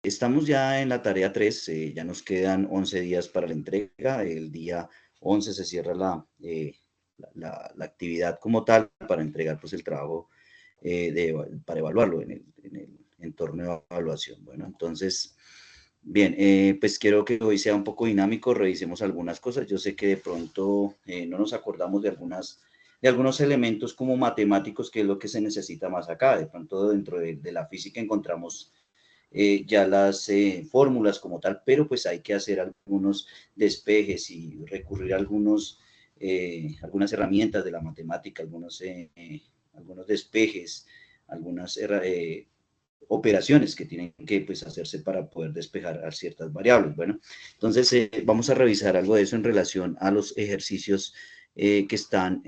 Estamos ya en la tarea 3, ya nos quedan 11 días para la entrega. El día 11 se cierra la actividad como tal para entregar pues, el trabajo para evaluarlo en el entorno de evaluación. Bueno, entonces, bien, pues quiero que hoy sea un poco dinámico, revisemos algunas cosas. Yo sé que de pronto no nos acordamos de algunos elementos como matemáticos, que es lo que se necesita más acá. De pronto dentro de la física encontramos ya las fórmulas como tal, pero pues hay que hacer algunos despejes y recurrir a algunas herramientas de la matemática, algunos despejes, algunas operaciones que tienen que pues, hacerse para poder despejar a ciertas variables. Bueno, entonces vamos a revisar algo de eso en relación a los ejercicios que están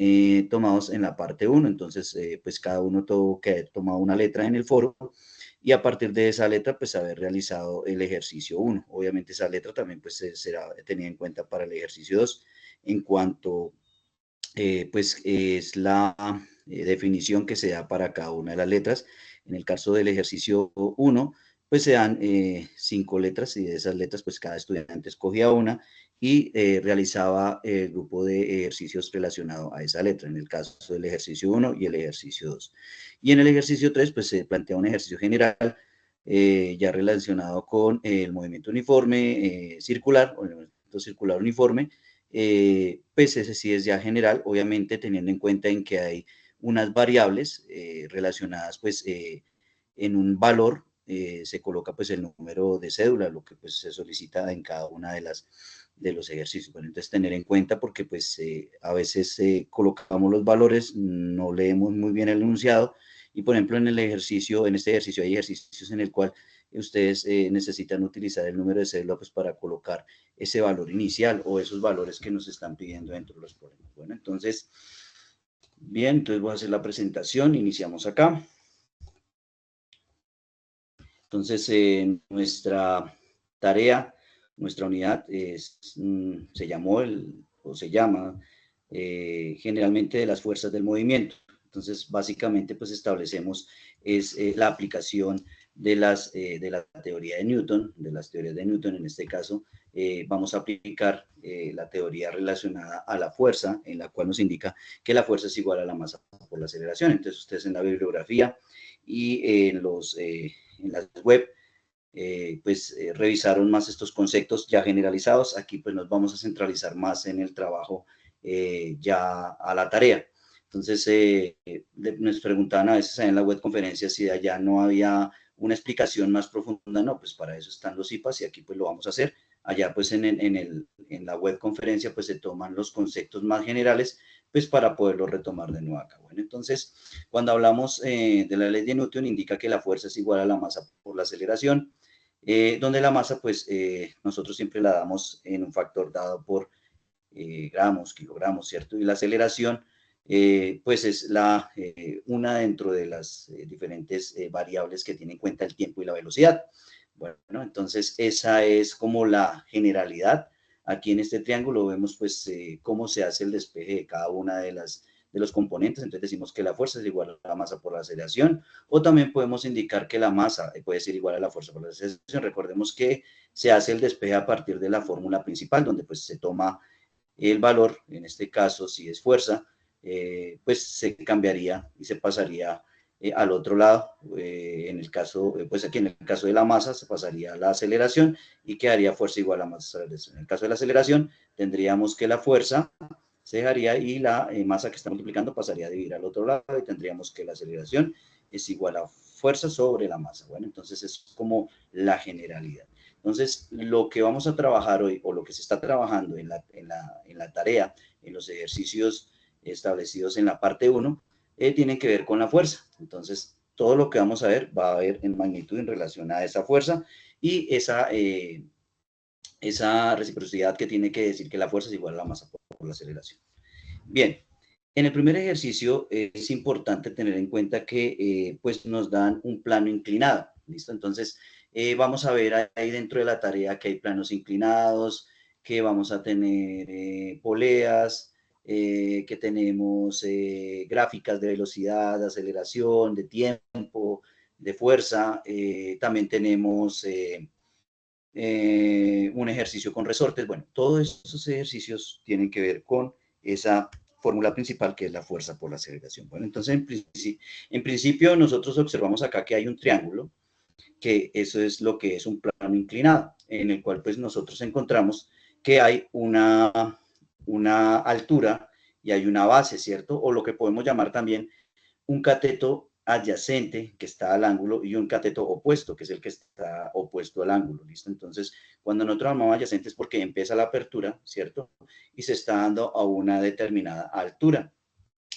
tomados en la parte 1. Entonces, pues cada uno tuvo que haber tomado una letra en el foro y a partir de esa letra, pues haber realizado el ejercicio 1. Obviamente esa letra también pues será tenida en cuenta para el ejercicio 2 en cuanto pues es la definición que se da para cada una de las letras. En el caso del ejercicio 1, pues se dan 5 letras y de esas letras pues cada estudiante escogía una y realizaba el grupo de ejercicios relacionado a esa letra, en el caso del ejercicio 1 y el ejercicio 2. Y en el ejercicio 3 pues se plantea un ejercicio general ya relacionado con el movimiento uniforme circular o el movimiento circular uniforme, pues ese sí es ya general, obviamente teniendo en cuenta en que hay unas variables relacionadas pues en un valor, se coloca pues el número de cédula, lo que pues se solicita en cada una de los ejercicios. Bueno, entonces tener en cuenta porque pues a veces colocamos los valores, no leemos muy bien el enunciado y por ejemplo en este ejercicio hay ejercicios en el cual ustedes necesitan utilizar el número de cédula pues para colocar ese valor inicial o esos valores que nos están pidiendo dentro de los problemas. Bueno, entonces, bien, entonces voy a hacer la presentación, iniciamos acá. Entonces, nuestra tarea, nuestra unidad se llama generalmente de las fuerzas del movimiento. Entonces, básicamente, pues establecemos la aplicación de la teoría de Newton, de las teorías de Newton en este caso. Vamos a aplicar la teoría relacionada a la fuerza, en la cual nos indica que la fuerza es igual a la masa por la aceleración. Entonces, ustedes en la bibliografía y en las web, pues revisaron más estos conceptos ya generalizados. Aquí pues nos vamos a centralizar más en el trabajo ya a la tarea. Entonces, nos preguntaban a veces en la web conferencia si de allá no había una explicación más profunda. No, pues para eso están los IPAs y aquí pues lo vamos a hacer. Allá pues en la web conferencia pues se toman los conceptos más generales pues para poderlo retomar de nuevo acá. Bueno, entonces, cuando hablamos de la ley de Newton, indica que la fuerza es igual a la masa por la aceleración, donde la masa, pues, nosotros siempre la damos en un factor dado por gramos, kilogramos, ¿cierto? Y la aceleración, pues, es una dentro de las diferentes variables que tiene en cuenta el tiempo y la velocidad. Bueno, entonces esa es como la generalidad. Aquí en este triángulo vemos pues cómo se hace el despeje de cada una de los componentes. Entonces decimos que la fuerza es igual a la masa por la aceleración, o también podemos indicar que la masa puede ser igual a la fuerza por la aceleración. Recordemos que se hace el despeje a partir de la fórmula principal, donde pues se toma el valor, en este caso si es fuerza, pues se cambiaría y se pasaría al otro lado. En el caso, pues aquí en el caso de la masa se pasaría a la aceleración y quedaría fuerza igual a masa. En el caso de la aceleración tendríamos que la fuerza se dejaría y la masa que está multiplicando pasaría a dividir al otro lado y tendríamos que la aceleración es igual a fuerza sobre la masa. Bueno, entonces es como la generalidad. Entonces, lo que vamos a trabajar hoy, o lo que se está trabajando en la tarea, en los ejercicios establecidos en la parte 1, tienen que ver con la fuerza. Entonces, todo lo que vamos a ver va a haber en magnitud en relación a esa fuerza y esa reciprocidad que tiene que decir que la fuerza es igual a la masa por la aceleración. Bien, en el primer ejercicio es importante tener en cuenta que pues nos dan un plano inclinado, ¿listo? Entonces vamos a ver ahí dentro de la tarea que hay planos inclinados, que vamos a tener poleas, que tenemos gráficas de velocidad, de aceleración, de tiempo, de fuerza, también tenemos un ejercicio con resortes. Bueno, todos esos ejercicios tienen que ver con esa fórmula principal, que es la fuerza por la aceleración. Bueno, entonces en principio nosotros observamos acá que hay un triángulo, que eso es lo que es un plano inclinado, en el cual pues nosotros encontramos que hay una altura y hay una base, ¿cierto? O lo que podemos llamar también un cateto adyacente que está al ángulo y un cateto opuesto, que es el que está opuesto al ángulo, ¿listo? Entonces, cuando nosotros llamamos adyacente es porque empieza la apertura, ¿cierto? Y se está dando a una determinada altura.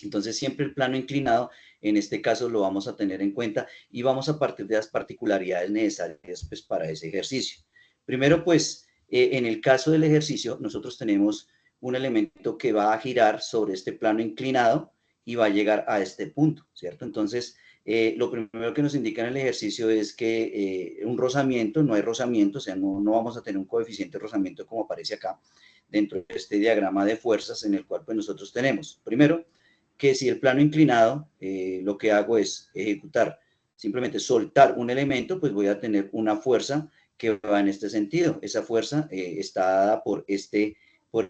Entonces, siempre el plano inclinado, en este caso, lo vamos a tener en cuenta y vamos a partir de las particularidades necesarias pues, para ese ejercicio. Primero, pues, en el caso del ejercicio, nosotros tenemos un elemento que va a girar sobre este plano inclinado y va a llegar a este punto, ¿cierto? Entonces, lo primero que nos indica en el ejercicio es que un rozamiento, no hay rozamiento, o sea, no vamos a tener un coeficiente de rozamiento como aparece acá dentro de este diagrama de fuerzas en el cual pues, nosotros tenemos, primero, que si el plano inclinado, lo que hago es ejecutar, simplemente soltar un elemento, pues voy a tener una fuerza que va en este sentido. Esa fuerza está dada por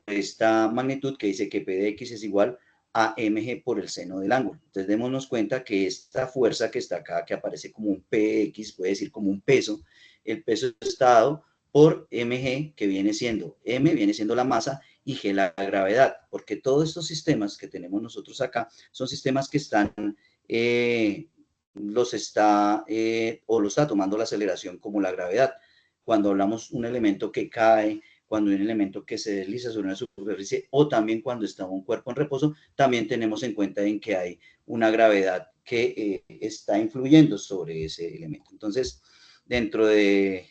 esta magnitud que dice que P de X es igual a mg por el seno del ángulo. Entonces, démonos cuenta que esta fuerza que está acá, que aparece como un px, puede decir como un peso, el peso está dado por mg, que viene siendo, m viene siendo la masa, y G la gravedad, porque todos estos sistemas que tenemos nosotros acá son sistemas que están, los está tomando la aceleración como la gravedad. Cuando hablamos un elemento que cae, cuando hay un elemento que se desliza sobre una superficie o también cuando está un cuerpo en reposo, también tenemos en cuenta en que hay una gravedad que está influyendo sobre ese elemento. Entonces, dentro de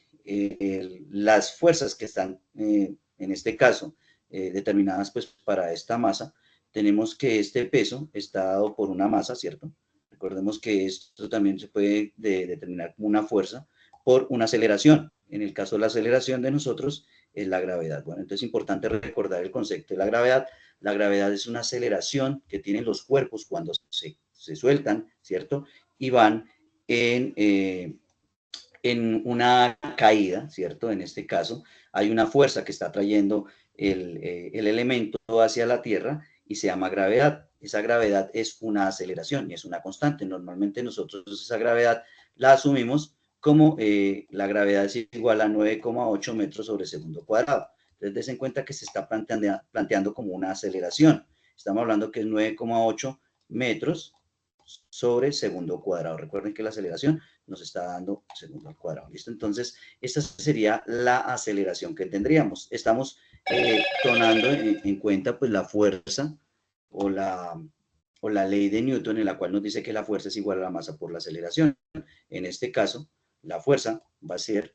las fuerzas que están, en este caso, determinadas pues para esta masa, tenemos que este peso está dado por una masa, ¿cierto? Recordemos que esto también se puede determinar como una fuerza por una aceleración. En el caso de la aceleración de nosotros es la gravedad. Bueno, entonces es importante recordar el concepto de la gravedad. La gravedad es una aceleración que tienen los cuerpos cuando se sueltan, ¿cierto? Y van en una caída, ¿cierto? En este caso, hay una fuerza que está trayendo el elemento hacia la Tierra y se llama gravedad. Esa gravedad es una aceleración y es una constante. Normalmente nosotros esa gravedad la asumimos como la gravedad es igual a 9,8 metros sobre segundo cuadrado. Entonces, des en cuenta que se está planteando como una aceleración. Estamos hablando que es 9,8 metros sobre segundo cuadrado. Recuerden que la aceleración nos está dando segundo al cuadrado. ¿Listo? Entonces, esta sería la aceleración que tendríamos. Estamos tomando en cuenta pues la fuerza o la ley de Newton, en la cual nos dice que la fuerza es igual a la masa por la aceleración. En este caso, la fuerza va a ser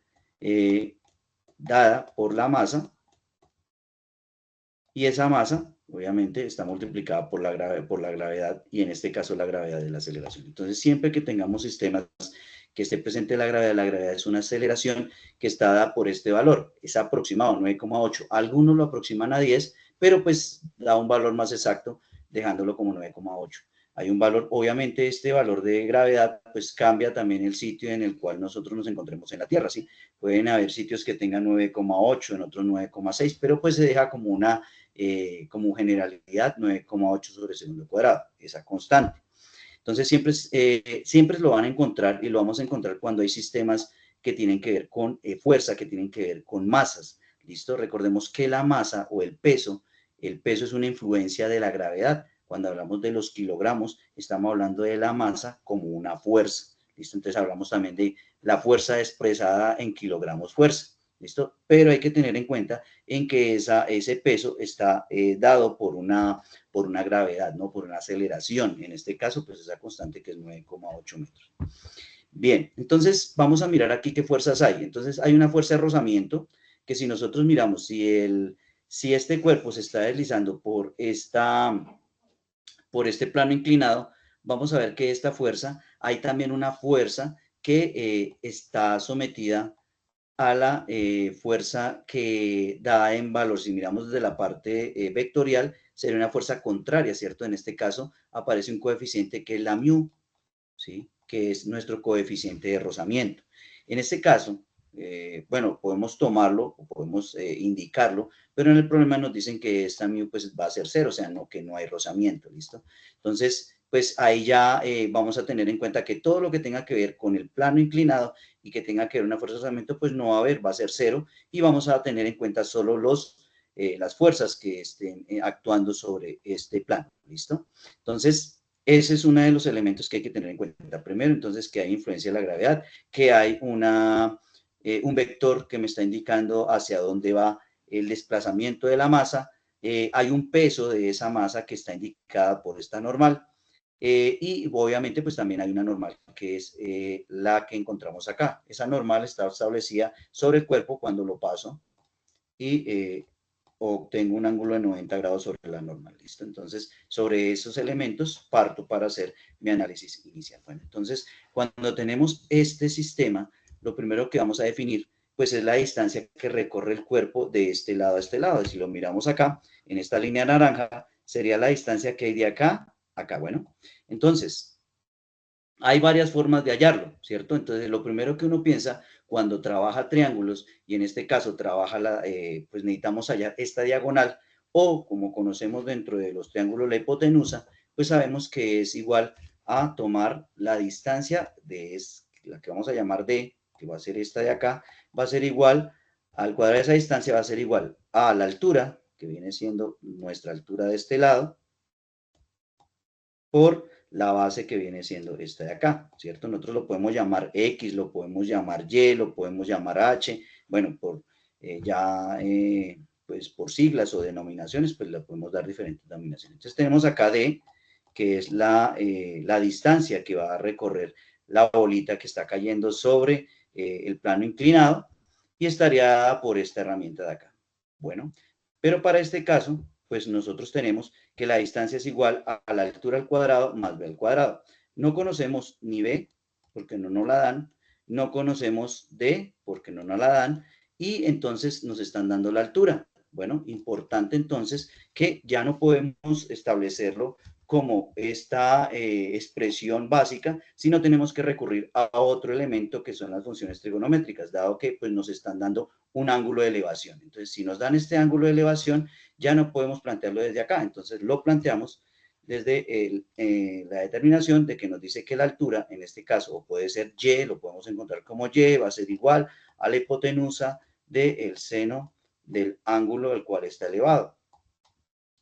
dada por la masa, y esa masa, obviamente, está multiplicada por la gravedad, y en este caso la gravedad de la aceleración. Entonces, siempre que tengamos sistemas que esté presente la gravedad es una aceleración que está dada por este valor, es aproximado, 9,8. Algunos lo aproximan a 10, pero pues da un valor más exacto, dejándolo como 9,8. Hay un valor, obviamente este valor de gravedad pues cambia también el sitio en el cual nosotros nos encontremos en la Tierra, ¿sí? Pueden haber sitios que tengan 9,8, en otros 9,6, pero pues se deja como una como generalidad 9,8 sobre segundo cuadrado, esa constante. Entonces siempre lo van a encontrar y lo vamos a encontrar cuando hay sistemas que tienen que ver con fuerza, que tienen que ver con masas. ¿Listo? Recordemos que la masa o el peso es una influencia de la gravedad. Cuando hablamos de los kilogramos, estamos hablando de la masa como una fuerza. ¿Listo? Entonces hablamos también de la fuerza expresada en kilogramos fuerza. ¿Listo? Pero hay que tener en cuenta en que ese peso está dado por una gravedad, ¿no? Por una aceleración. En este caso, pues esa constante que es 9,8 metros. Bien, entonces vamos a mirar aquí qué fuerzas hay. Entonces hay una fuerza de rozamiento que si nosotros miramos, si este cuerpo se está deslizando por este plano inclinado, vamos a ver que esta fuerza, hay también una fuerza que está sometida a la fuerza que da en valor, si miramos desde la parte vectorial, sería una fuerza contraria, ¿cierto? En este caso aparece un coeficiente que es la mu, ¿sí? que es nuestro coeficiente de rozamiento. En este caso, bueno, podemos tomarlo o podemos indicarlo, pero en el problema nos dicen que esta mu pues va a ser 0, o sea, no, que no hay rozamiento, ¿listo? Entonces, pues ahí ya vamos a tener en cuenta que todo lo que tenga que ver con el plano inclinado y que tenga que ver una fuerza de rozamiento, pues no va a haber, va a ser 0, y vamos a tener en cuenta solo las fuerzas que estén actuando sobre este plano, ¿listo? Entonces, ese es uno de los elementos que hay que tener en cuenta. Primero, entonces, que hay influencia de la gravedad, que hay un vector que me está indicando hacia dónde va el desplazamiento de la masa, hay un peso de esa masa que está indicada por esta normal, y obviamente pues también hay una normal que es la que encontramos acá. Esa normal está establecida sobre el cuerpo cuando lo paso y obtengo un ángulo de 90 grados sobre la normal, ¿listo? Entonces, sobre esos elementos parto para hacer mi análisis inicial. Bueno, entonces, cuando tenemos este sistema, lo primero que vamos a definir, pues es la distancia que recorre el cuerpo de este lado a este lado. Si lo miramos acá, en esta línea naranja, sería la distancia que hay de acá a acá. Bueno, entonces, hay varias formas de hallarlo, ¿cierto? Entonces, lo primero que uno piensa cuando trabaja triángulos, y en este caso pues necesitamos hallar esta diagonal, o como conocemos dentro de los triángulos la hipotenusa, pues sabemos que es igual a tomar la distancia la que vamos a llamar D, que va a ser esta de acá, va a ser igual, al cuadrado de esa distancia va a ser igual a la altura, que viene siendo nuestra altura de este lado, por la base que viene siendo esta de acá, ¿cierto? Nosotros lo podemos llamar X, lo podemos llamar Y, lo podemos llamar H, bueno, pues por siglas o denominaciones, pues le podemos dar diferentes denominaciones. Entonces tenemos acá D, que es la distancia que va a recorrer la bolita que está cayendo sobre el plano inclinado, y estaría dada por esta herramienta de acá. Bueno, pero para este caso, pues nosotros tenemos que la distancia es igual a la altura al cuadrado más b al cuadrado. No conocemos ni b, porque no nos la dan, no conocemos d, porque no nos la dan, y entonces nos están dando la altura. Bueno, importante entonces que ya no podemos establecerlo como esta expresión básica, sino tenemos que recurrir a otro elemento que son las funciones trigonométricas, dado que pues, nos están dando un ángulo de elevación. Entonces, si nos dan este ángulo de elevación, ya no podemos plantearlo desde acá. Entonces, lo planteamos desde la determinación de que nos dice que la altura, en este caso, o puede ser y, lo podemos encontrar como y, va a ser igual a la hipotenusa del seno del ángulo del cual está elevado.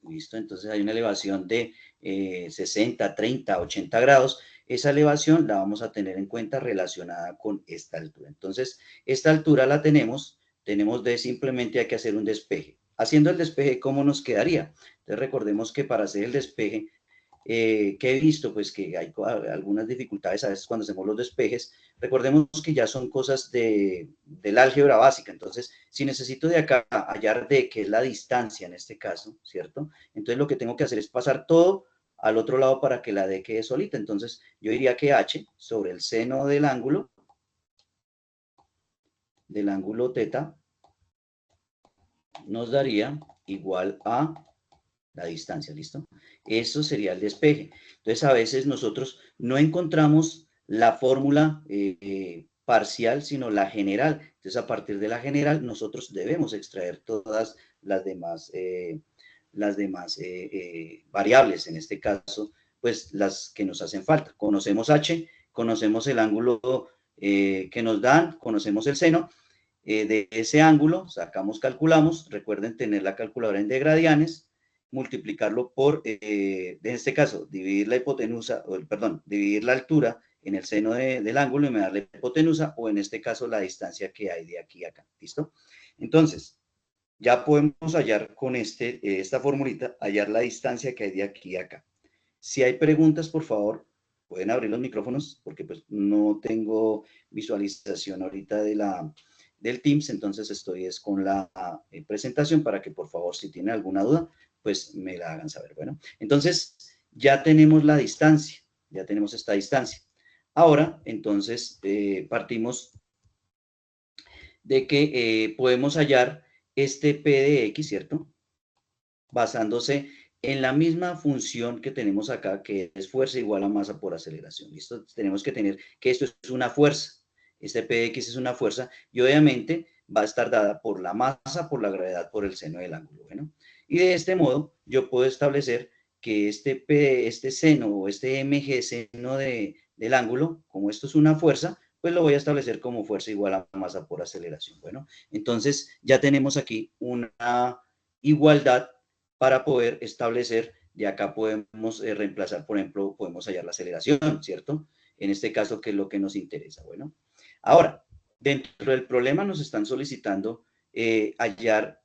¿Listo? Entonces hay una elevación de 60, 30, 80 grados. Esa elevación la vamos a tener en cuenta relacionada con esta altura. Entonces, esta altura la tenemos simplemente hay que hacer un despeje. Haciendo el despeje, ¿cómo nos quedaría? Entonces, recordemos que para hacer el despeje, que he visto, pues que hay algunas dificultades a veces cuando hacemos los despejes. Recordemos que ya son cosas del álgebra básica. Entonces, si necesito de acá hallar d, que es la distancia en este caso, ¿cierto? Entonces, lo que tengo que hacer es pasar todo al otro lado para que la d quede solita. Entonces, yo diría que h sobre el seno del ángulo θ nos daría igual a la distancia, ¿listo? Eso sería el despeje. Entonces, a veces nosotros no encontramos la fórmula parcial, sino la general. Entonces, a partir de la general, nosotros debemos extraer todas las demás variables, en este caso, pues las que nos hacen falta. Conocemos h, conocemos el ángulo que nos dan, conocemos el seno, de ese ángulo, calculamos, recuerden tener la calculadora en degradianes, multiplicarlo por, en este caso, dividir la hipotenusa, dividir la altura en el seno del ángulo y me da la hipotenusa, o en este caso la distancia que hay de aquí a acá, ¿listo? Entonces, ya podemos hallar con esta formulita, hallar la distancia que hay de aquí a acá. Si hay preguntas, por favor, pueden abrir los micrófonos, porque pues no tengo visualización ahorita del Teams, entonces estoy con la presentación para que por favor, si tienen alguna duda, pues me la hagan saber. Bueno, entonces ya tenemos la distancia, ya tenemos esta distancia. Ahora, entonces, partimos de que podemos hallar este P de X, ¿cierto? Basándose en la misma función que tenemos acá, que es fuerza igual a masa por aceleración. ¿Listo? Tenemos que tener que esto es una fuerza. Este P de X es una fuerza y obviamente va a estar dada por la masa, por la gravedad, por el seno del ángulo. Bueno, y de este modo yo puedo establecer que este seno o este MG seno del ángulo, como esto es una fuerza, pues lo voy a establecer como fuerza igual a masa por aceleración. Bueno, entonces ya tenemos aquí una igualdad para poder establecer, de acá podemos reemplazar, por ejemplo, podemos hallar la aceleración, ¿cierto? En este caso, ¿qué es lo que nos interesa? Bueno, ahora, dentro del problema nos están solicitando hallar,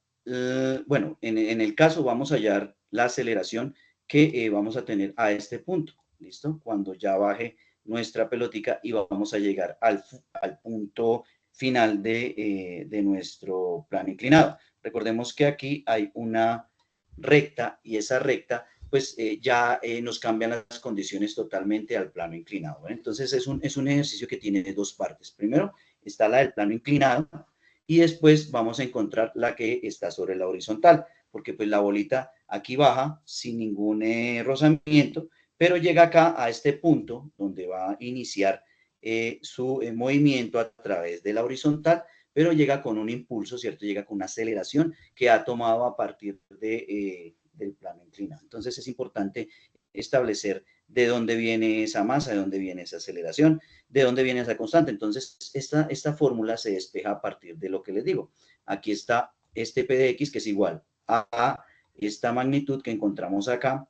bueno, en el caso vamos a hallar la aceleración que vamos a tener a este punto, ¿listo? Cuando ya baje nuestra pelotica y vamos a llegar al punto final de nuestro plano inclinado. Recordemos que aquí hay una recta y esa recta pues ya nos cambian las condiciones totalmente al plano inclinado. ¿Vale? Entonces es un ejercicio que tiene dos partes. Primero está la del plano inclinado y después vamos a encontrar la que está sobre la horizontal, porque pues la bolita aquí baja sin ningún rozamiento, pero llega acá a este punto donde va a iniciar su movimiento a través de la horizontal, pero llega con un impulso, ¿cierto? Llega con una aceleración que ha tomado a partir del plano inclinado. Entonces es importante establecer de dónde viene esa masa, de dónde viene esa aceleración, de dónde viene esa constante. Entonces esta fórmula se despeja a partir de lo que les digo. Aquí está este P de X que es igual a esta magnitud que encontramos acá.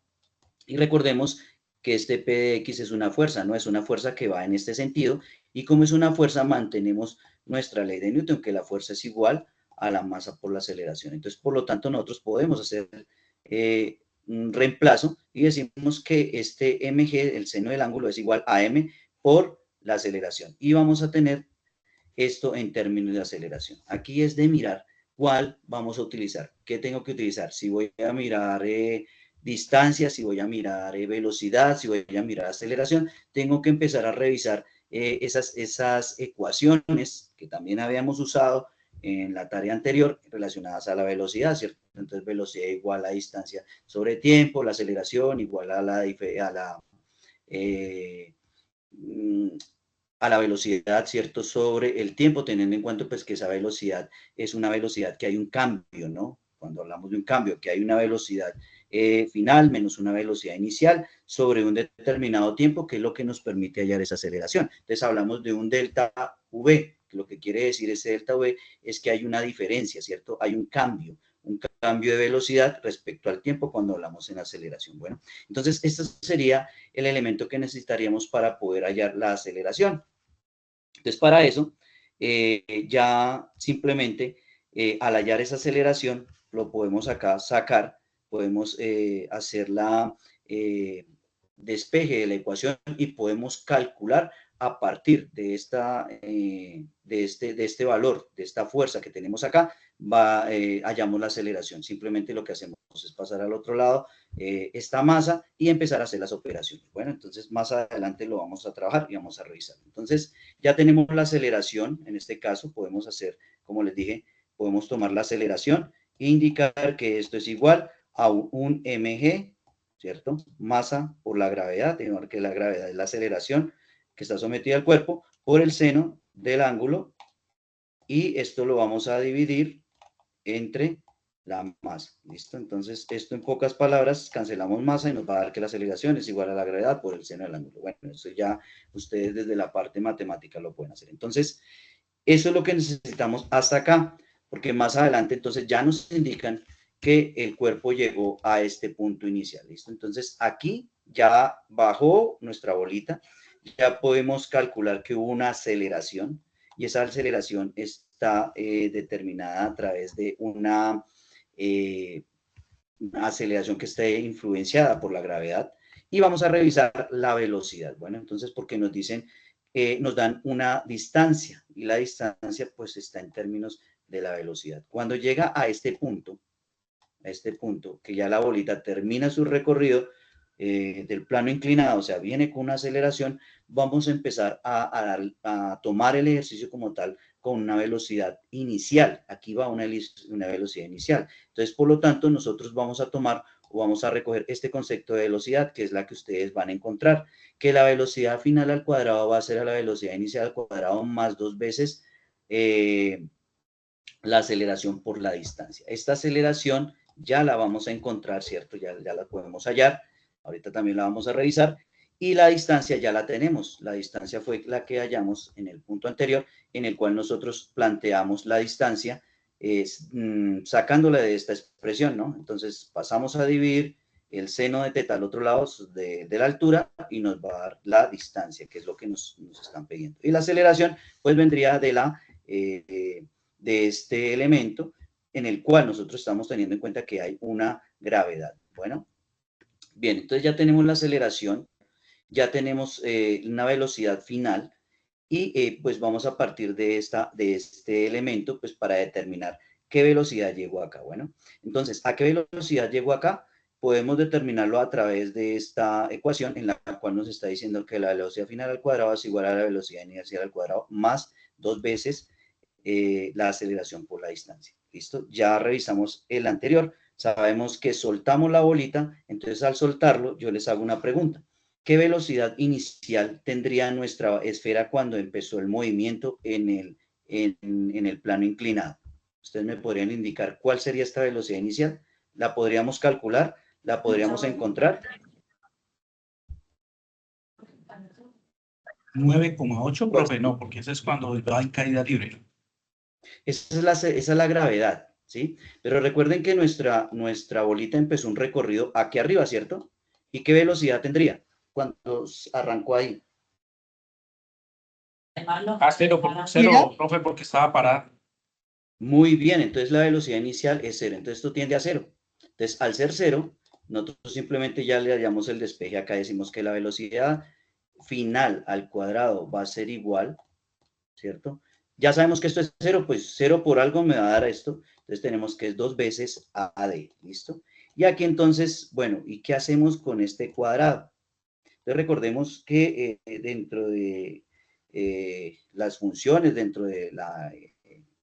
Y recordemos que este P de X es una fuerza, ¿no? Es una fuerza que va en este sentido. Y como es una fuerza, mantenemos nuestra ley de Newton, que la fuerza es igual a la masa por la aceleración. Entonces, por lo tanto, nosotros podemos hacer un reemplazo y decimos que este mg, el seno del ángulo, es igual a m por la aceleración. Y vamos a tener esto en términos de aceleración. Aquí es de mirar cuál vamos a utilizar. ¿Qué tengo que utilizar? Si voy a mirar distancia, si voy a mirar velocidad, si voy a mirar aceleración, tengo que empezar a revisar esas ecuaciones que también habíamos usado en la tarea anterior relacionadas a la velocidad, ¿cierto? Entonces, velocidad igual a distancia sobre tiempo, la aceleración igual eh, a la velocidad, ¿cierto? Sobre el tiempo, teniendo en cuenta pues que esa velocidad es una velocidad que hay un cambio, ¿no? Cuando hablamos de un cambio, que hay una velocidad final menos una velocidad inicial sobre un determinado tiempo, que es lo que nos permite hallar esa aceleración. Entonces hablamos de un delta V, que lo que quiere decir ese delta V es que hay una diferencia, ¿cierto? Hay un cambio de velocidad respecto al tiempo cuando hablamos en aceleración. Bueno, entonces este sería el elemento que necesitaríamos para poder hallar la aceleración. Entonces, para eso, ya simplemente al hallar esa aceleración, lo podemos acá sacar, podemos hacer la despeje de la ecuación y podemos calcular a partir de, de este valor, de esta fuerza que tenemos acá, hallamos la aceleración. Simplemente lo que hacemos es pasar al otro lado esta masa y empezar a hacer las operaciones. Bueno, entonces más adelante lo vamos a trabajar y vamos a revisar. Entonces, ya tenemos la aceleración, en este caso podemos hacer, como les dije, podemos tomar la aceleración e indicar que esto es igual a un mg, ¿cierto? Masa por la gravedad, que la gravedad es la aceleración que está sometida al cuerpo por el seno del ángulo y esto lo vamos a dividir entre la masa, ¿listo? Entonces, esto en pocas palabras, cancelamos masa y nos va a dar que la aceleración es igual a la gravedad por el seno del ángulo. Bueno, eso ya ustedes desde la parte matemática lo pueden hacer. Entonces, eso es lo que necesitamos hasta acá, porque más adelante entonces ya nos indican que el cuerpo llegó a este punto inicial, ¿listo? Entonces, aquí ya bajó nuestra bolita, ya podemos calcular que hubo una aceleración y esa aceleración está determinada a través de una aceleración que esté influenciada por la gravedad y vamos a revisar la velocidad. Bueno, entonces porque nos dicen, nos dan una distancia y la distancia pues está en términos de la velocidad. Cuando llega a este punto que ya la bolita termina su recorrido del plano inclinado, o sea, viene con una aceleración, vamos a empezar a tomar el ejercicio como tal con una velocidad inicial. Aquí va una velocidad inicial. Entonces, por lo tanto, nosotros vamos a tomar o vamos a recoger este concepto de velocidad, que es la que ustedes van a encontrar, que la velocidad final al cuadrado va a ser a la velocidad inicial al cuadrado más 2 veces la aceleración por la distancia. Esta aceleración ya la vamos a encontrar, ¿cierto? Ya la podemos hallar. Ahorita también la vamos a revisar. Y la distancia ya la tenemos. La distancia fue la que hallamos en el punto anterior, en el cual nosotros planteamos la distancia sacándola de esta expresión, ¿no? Entonces pasamos a dividir el seno de teta al otro lado de la altura y nos va a dar la distancia, que es lo que nos están pidiendo. Y la aceleración, pues vendría de este elemento en el cual nosotros estamos teniendo en cuenta que hay una gravedad. Bueno, bien, entonces ya tenemos la aceleración, ya tenemos una velocidad final y pues vamos a partir de este elemento pues para determinar qué velocidad llegó acá. Bueno, entonces, ¿a qué velocidad llegó acá? Podemos determinarlo a través de esta ecuación en la cual nos está diciendo que la velocidad final al cuadrado es igual a la velocidad inicial al cuadrado más 2 veces la aceleración por la distancia. ¿Listo? Ya revisamos el anterior. Sabemos que soltamos la bolita, entonces al soltarlo yo les hago una pregunta. ¿Qué velocidad inicial tendría nuestra esfera cuando empezó el movimiento en el plano inclinado? Ustedes me podrían indicar cuál sería esta velocidad inicial. ¿La podríamos calcular? ¿La podríamos encontrar? 9,8, profe, no, porque ese es cuando va en caída libre. Esa es la gravedad, ¿sí? Pero recuerden que nuestra bolita empezó un recorrido aquí arriba, ¿cierto? ¿Y qué velocidad tendría cuando arrancó ahí? Cero, profe, porque estaba parada. Muy bien, entonces la velocidad inicial es 0, entonces esto tiende a 0. Entonces, al ser 0, nosotros simplemente ya le hallamos el despeje. Acá decimos que la velocidad final al cuadrado va a ser igual, ¿cierto? Ya sabemos que esto es 0, pues 0 por algo me va a dar esto. Entonces tenemos que es 2 veces AD, ¿listo? Y aquí entonces, bueno, ¿y qué hacemos con este cuadrado? Entonces recordemos que dentro de las funciones, dentro de la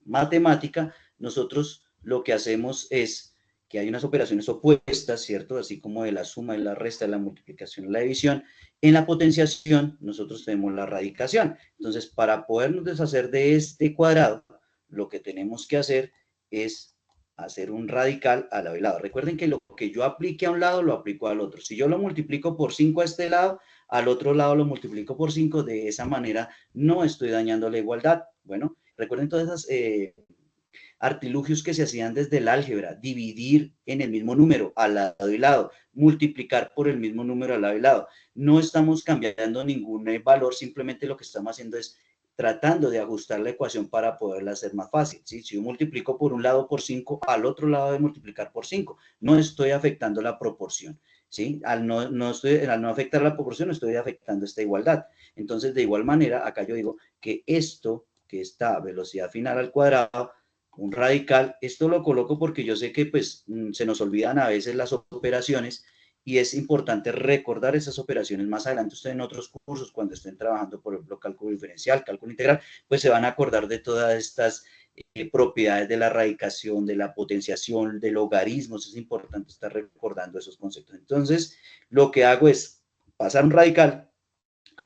matemática, nosotros lo que hacemos es que hay unas operaciones opuestas, ¿cierto? Así como de la suma, de la resta, de la multiplicación, de la división. En la potenciación, nosotros tenemos la radicación. Entonces, para podernos deshacer de este cuadrado, lo que tenemos que hacer es hacer un radical al lado y lado. Recuerden que lo que yo aplique a un lado, lo aplico al otro. Si yo lo multiplico por 5 a este lado, al otro lado lo multiplico por 5, de esa manera no estoy dañando la igualdad. Bueno, recuerden todas esas artilugios que se hacían desde el álgebra, dividir en el mismo número al lado y lado, multiplicar por el mismo número al lado y lado. No estamos cambiando ningún valor, simplemente lo que estamos haciendo es tratando de ajustar la ecuación para poderla hacer más fácil, ¿sí? Si yo multiplico por un lado por 5, al otro lado de multiplicar por 5, no estoy afectando la proporción, ¿sí? Al no afectar la proporción, estoy afectando esta igualdad. Entonces, de igual manera, acá yo digo que esto, que esta velocidad final al cuadrado, un radical, esto lo coloco porque yo sé que pues se nos olvidan a veces las operaciones y es importante recordar esas operaciones más adelante. Ustedes en otros cursos, cuando estén trabajando, por ejemplo, cálculo diferencial, cálculo integral, pues se van a acordar de todas estas propiedades de la radicación, de la potenciación, de logaritmos. Es importante estar recordando esos conceptos. Entonces, lo que hago es pasar un radical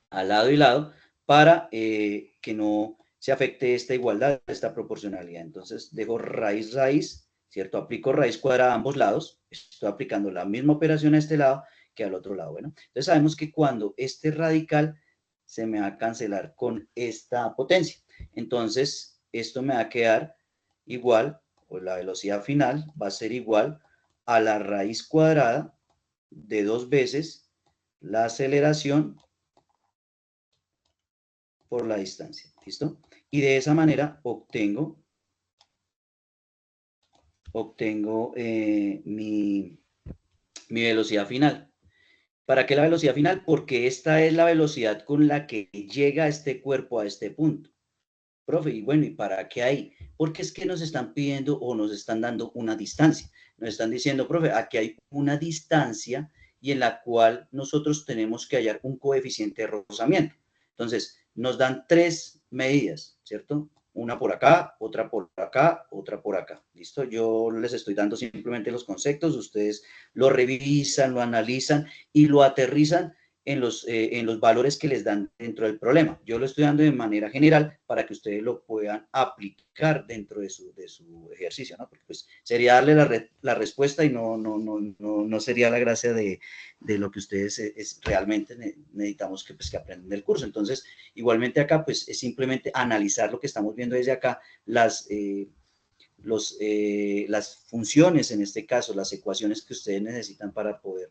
al lado y lado para que no se afecte esta igualdad, esta proporcionalidad. Entonces, dejo raíz, ¿cierto? Aplico raíz cuadrada a ambos lados. Estoy aplicando la misma operación a este lado que al otro lado. Bueno, entonces sabemos que cuando este radical se me va a cancelar con esta potencia. Entonces, esto me va a quedar igual, o la velocidad final va a ser igual a la raíz cuadrada de 2 veces la aceleración por la distancia, ¿listo? Y de esa manera obtengo mi velocidad final. ¿Para qué la velocidad final? Porque esta es la velocidad con la que llega este cuerpo a este punto. Profe, y bueno, ¿y para qué hay? Porque es que nos están pidiendo o nos están dando una distancia. Nos están diciendo, profe, aquí hay una distancia y en la cual nosotros tenemos que hallar un coeficiente de rozamiento. Entonces, nos dan 3 medidas, ¿cierto? una por acá, otra por acá, otra por acá. ¿Listo? Yo les estoy dando simplemente los conceptos, ustedes lo revisan, lo analizan y lo aterrizan en los valores que les dan dentro del problema. Yo lo estoy dando de manera general para que ustedes lo puedan aplicar dentro de su ejercicio, ¿no? Porque pues sería darle la respuesta y no sería la gracia de lo que ustedes realmente necesitamos que, pues, que aprendan del curso. Entonces, igualmente acá, pues, es simplemente analizar lo que estamos viendo desde acá, las funciones, en este caso, las ecuaciones que ustedes necesitan para poder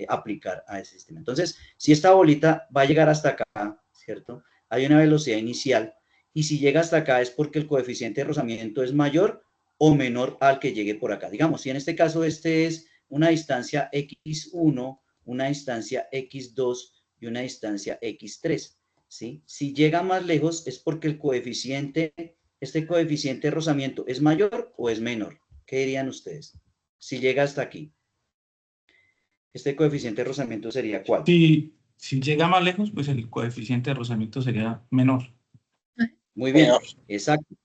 aplicar a ese sistema. Entonces, si esta bolita va a llegar hasta acá, ¿cierto? Hay una velocidad inicial y si llega hasta acá es porque el coeficiente de rozamiento es mayor o menor al que llegue por acá. Digamos, si en este caso este es una distancia x1, una distancia x2 y una distancia x3, ¿sí? Si llega más lejos es porque el coeficiente, este coeficiente de rozamiento, ¿es mayor o es menor? ¿Qué dirían ustedes? Si llega hasta aquí. Este coeficiente de rozamiento sería ¿cuál? Si llega más lejos, pues el coeficiente de rozamiento sería menor. Muy bien, exacto.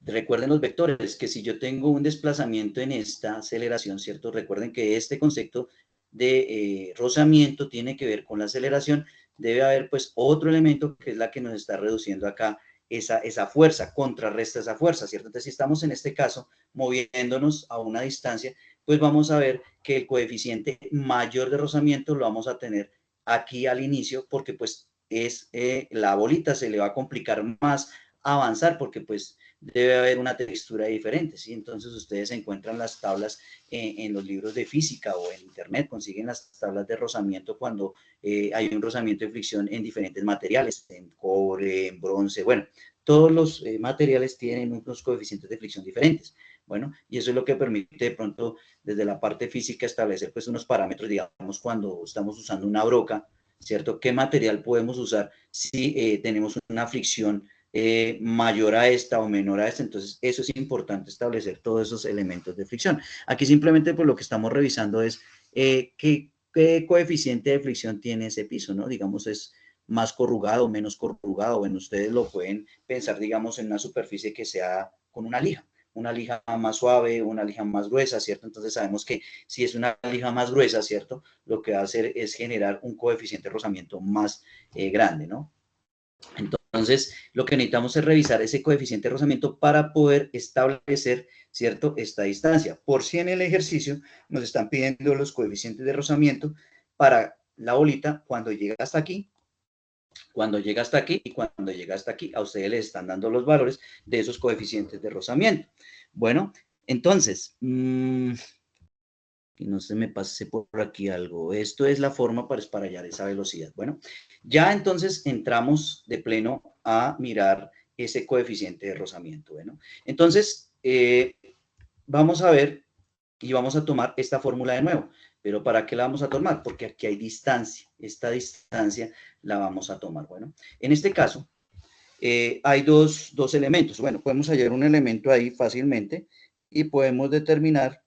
Recuerden los vectores, que si yo tengo un desplazamiento en esta aceleración, ¿cierto? Recuerden que este concepto de rozamiento tiene que ver con la aceleración. Debe haber pues otro elemento que es la que nos está reduciendo acá esa fuerza, contrarresta esa fuerza, ¿cierto? Entonces, si estamos en este caso moviéndonos a una distancia, pues vamos a ver que el coeficiente mayor de rozamiento lo vamos a tener aquí al inicio, porque pues es la bolita se le va a complicar más avanzar, porque pues debe haber una textura diferente, ¿sí? Entonces ustedes encuentran las tablas en los libros de física o en internet, consiguen las tablas de rozamiento cuando hay un rozamiento de fricción en diferentes materiales, en cobre, en bronce, bueno, todos los materiales tienen unos coeficientes de fricción diferentes. Bueno, y eso es lo que permite de pronto desde la parte física establecer pues unos parámetros, digamos, cuando estamos usando una broca, ¿cierto? ¿Qué material podemos usar si tenemos una fricción mayor a esta o menor a esta? Entonces, eso es importante establecer todos esos elementos de fricción. Aquí simplemente pues lo que estamos revisando es qué coeficiente de fricción tiene ese piso, ¿no? Digamos, es más corrugado, menos corrugado. Bueno, ustedes lo pueden pensar, digamos, en una superficie que sea con una lija más suave, una lija más gruesa, ¿cierto? Entonces sabemos que si es una lija más gruesa, ¿cierto? Lo que va a hacer es generar un coeficiente de rozamiento más grande, ¿no? Entonces, lo que necesitamos es revisar ese coeficiente de rozamiento para poder establecer, ¿cierto?, esta distancia. Por si en el ejercicio nos están pidiendo los coeficientes de rozamiento para la bolita cuando llega hasta aquí, cuando llega hasta aquí y cuando llega hasta aquí. A ustedes les están dando los valores de esos coeficientes de rozamiento. Bueno, entonces, que no se me pase por aquí algo. Esto es la forma para hallar esa velocidad. Bueno, ya entonces entramos de pleno a mirar ese coeficiente de rozamiento. Bueno, entonces vamos a ver y vamos a tomar esta fórmula de nuevo. Pero ¿para qué la vamos a tomar? Porque aquí hay distancia. Esta distancia la vamos a tomar. Bueno, en este caso hay dos elementos. Bueno, podemos hallar un elemento ahí fácilmente y podemos determinar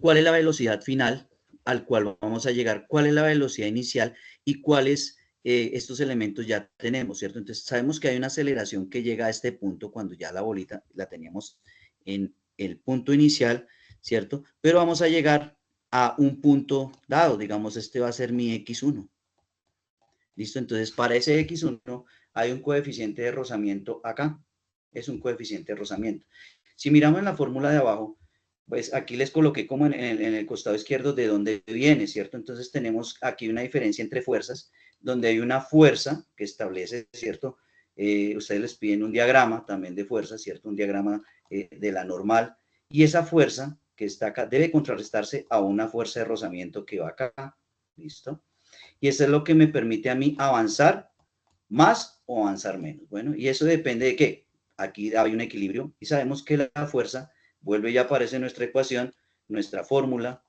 cuál es la velocidad final al cual vamos a llegar, cuál es la velocidad inicial y cuáles estos elementos ya tenemos, ¿cierto? Entonces sabemos que hay una aceleración que llega a este punto cuando ya la bolita la teníamos en el punto inicial, ¿cierto? Pero vamos a llegar a un punto dado, digamos, este va a ser mi x1. ¿Listo? Entonces, para ese x1 hay un coeficiente de rozamiento acá. Es un coeficiente de rozamiento. Si miramos en la fórmula de abajo, pues aquí les coloqué como en el costado izquierdo de dónde viene, ¿cierto? Entonces tenemos aquí una diferencia entre fuerzas, donde hay una fuerza que establece, ¿cierto? Ustedes les piden un diagrama también de fuerza, ¿cierto? Un diagrama de la normal. Y esa fuerza que está acá debe contrarrestarse a una fuerza de rozamiento que va acá, ¿listo? Y eso es lo que me permite a mí avanzar más o avanzar menos. Bueno, y eso depende de qué. Aquí hay un equilibrio y sabemos que la fuerza, vuelve y aparece nuestra ecuación, nuestra fórmula,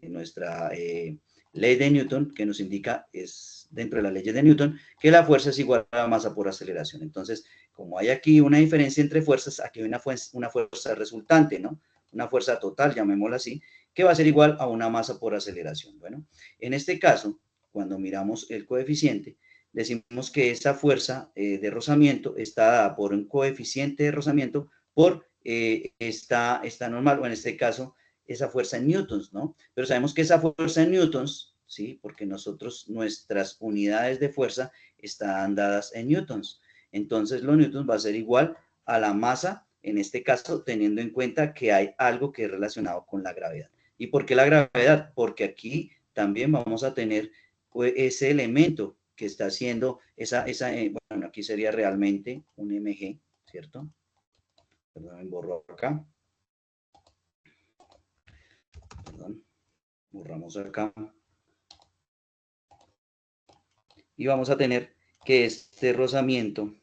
nuestra ley de Newton, que nos indica, es dentro de las leyes de Newton, que la fuerza es igual a la masa por aceleración. Entonces, como hay aquí una diferencia entre fuerzas, aquí hay una fuerza resultante, ¿no? Una fuerza total, llamémosla así, que va a ser igual a una masa por aceleración. Bueno, en este caso, cuando miramos el coeficiente, decimos que esa fuerza de rozamiento está dada por un coeficiente de rozamiento por esta normal, o en este caso, esa fuerza en newtons, ¿no? Pero sabemos que esa fuerza en newtons, ¿sí? Porque nuestras unidades de fuerza están dadas en newtons. Entonces, los newtons va a ser igual a la masa, en este caso, teniendo en cuenta que hay algo que es relacionado con la gravedad. ¿Y por qué la gravedad? Porque aquí también vamos a tener ese elemento que está haciendo bueno, aquí sería realmente un mg, ¿cierto? Perdón, me borro acá. Perdón, borramos acá. Y vamos a tener que este rozamiento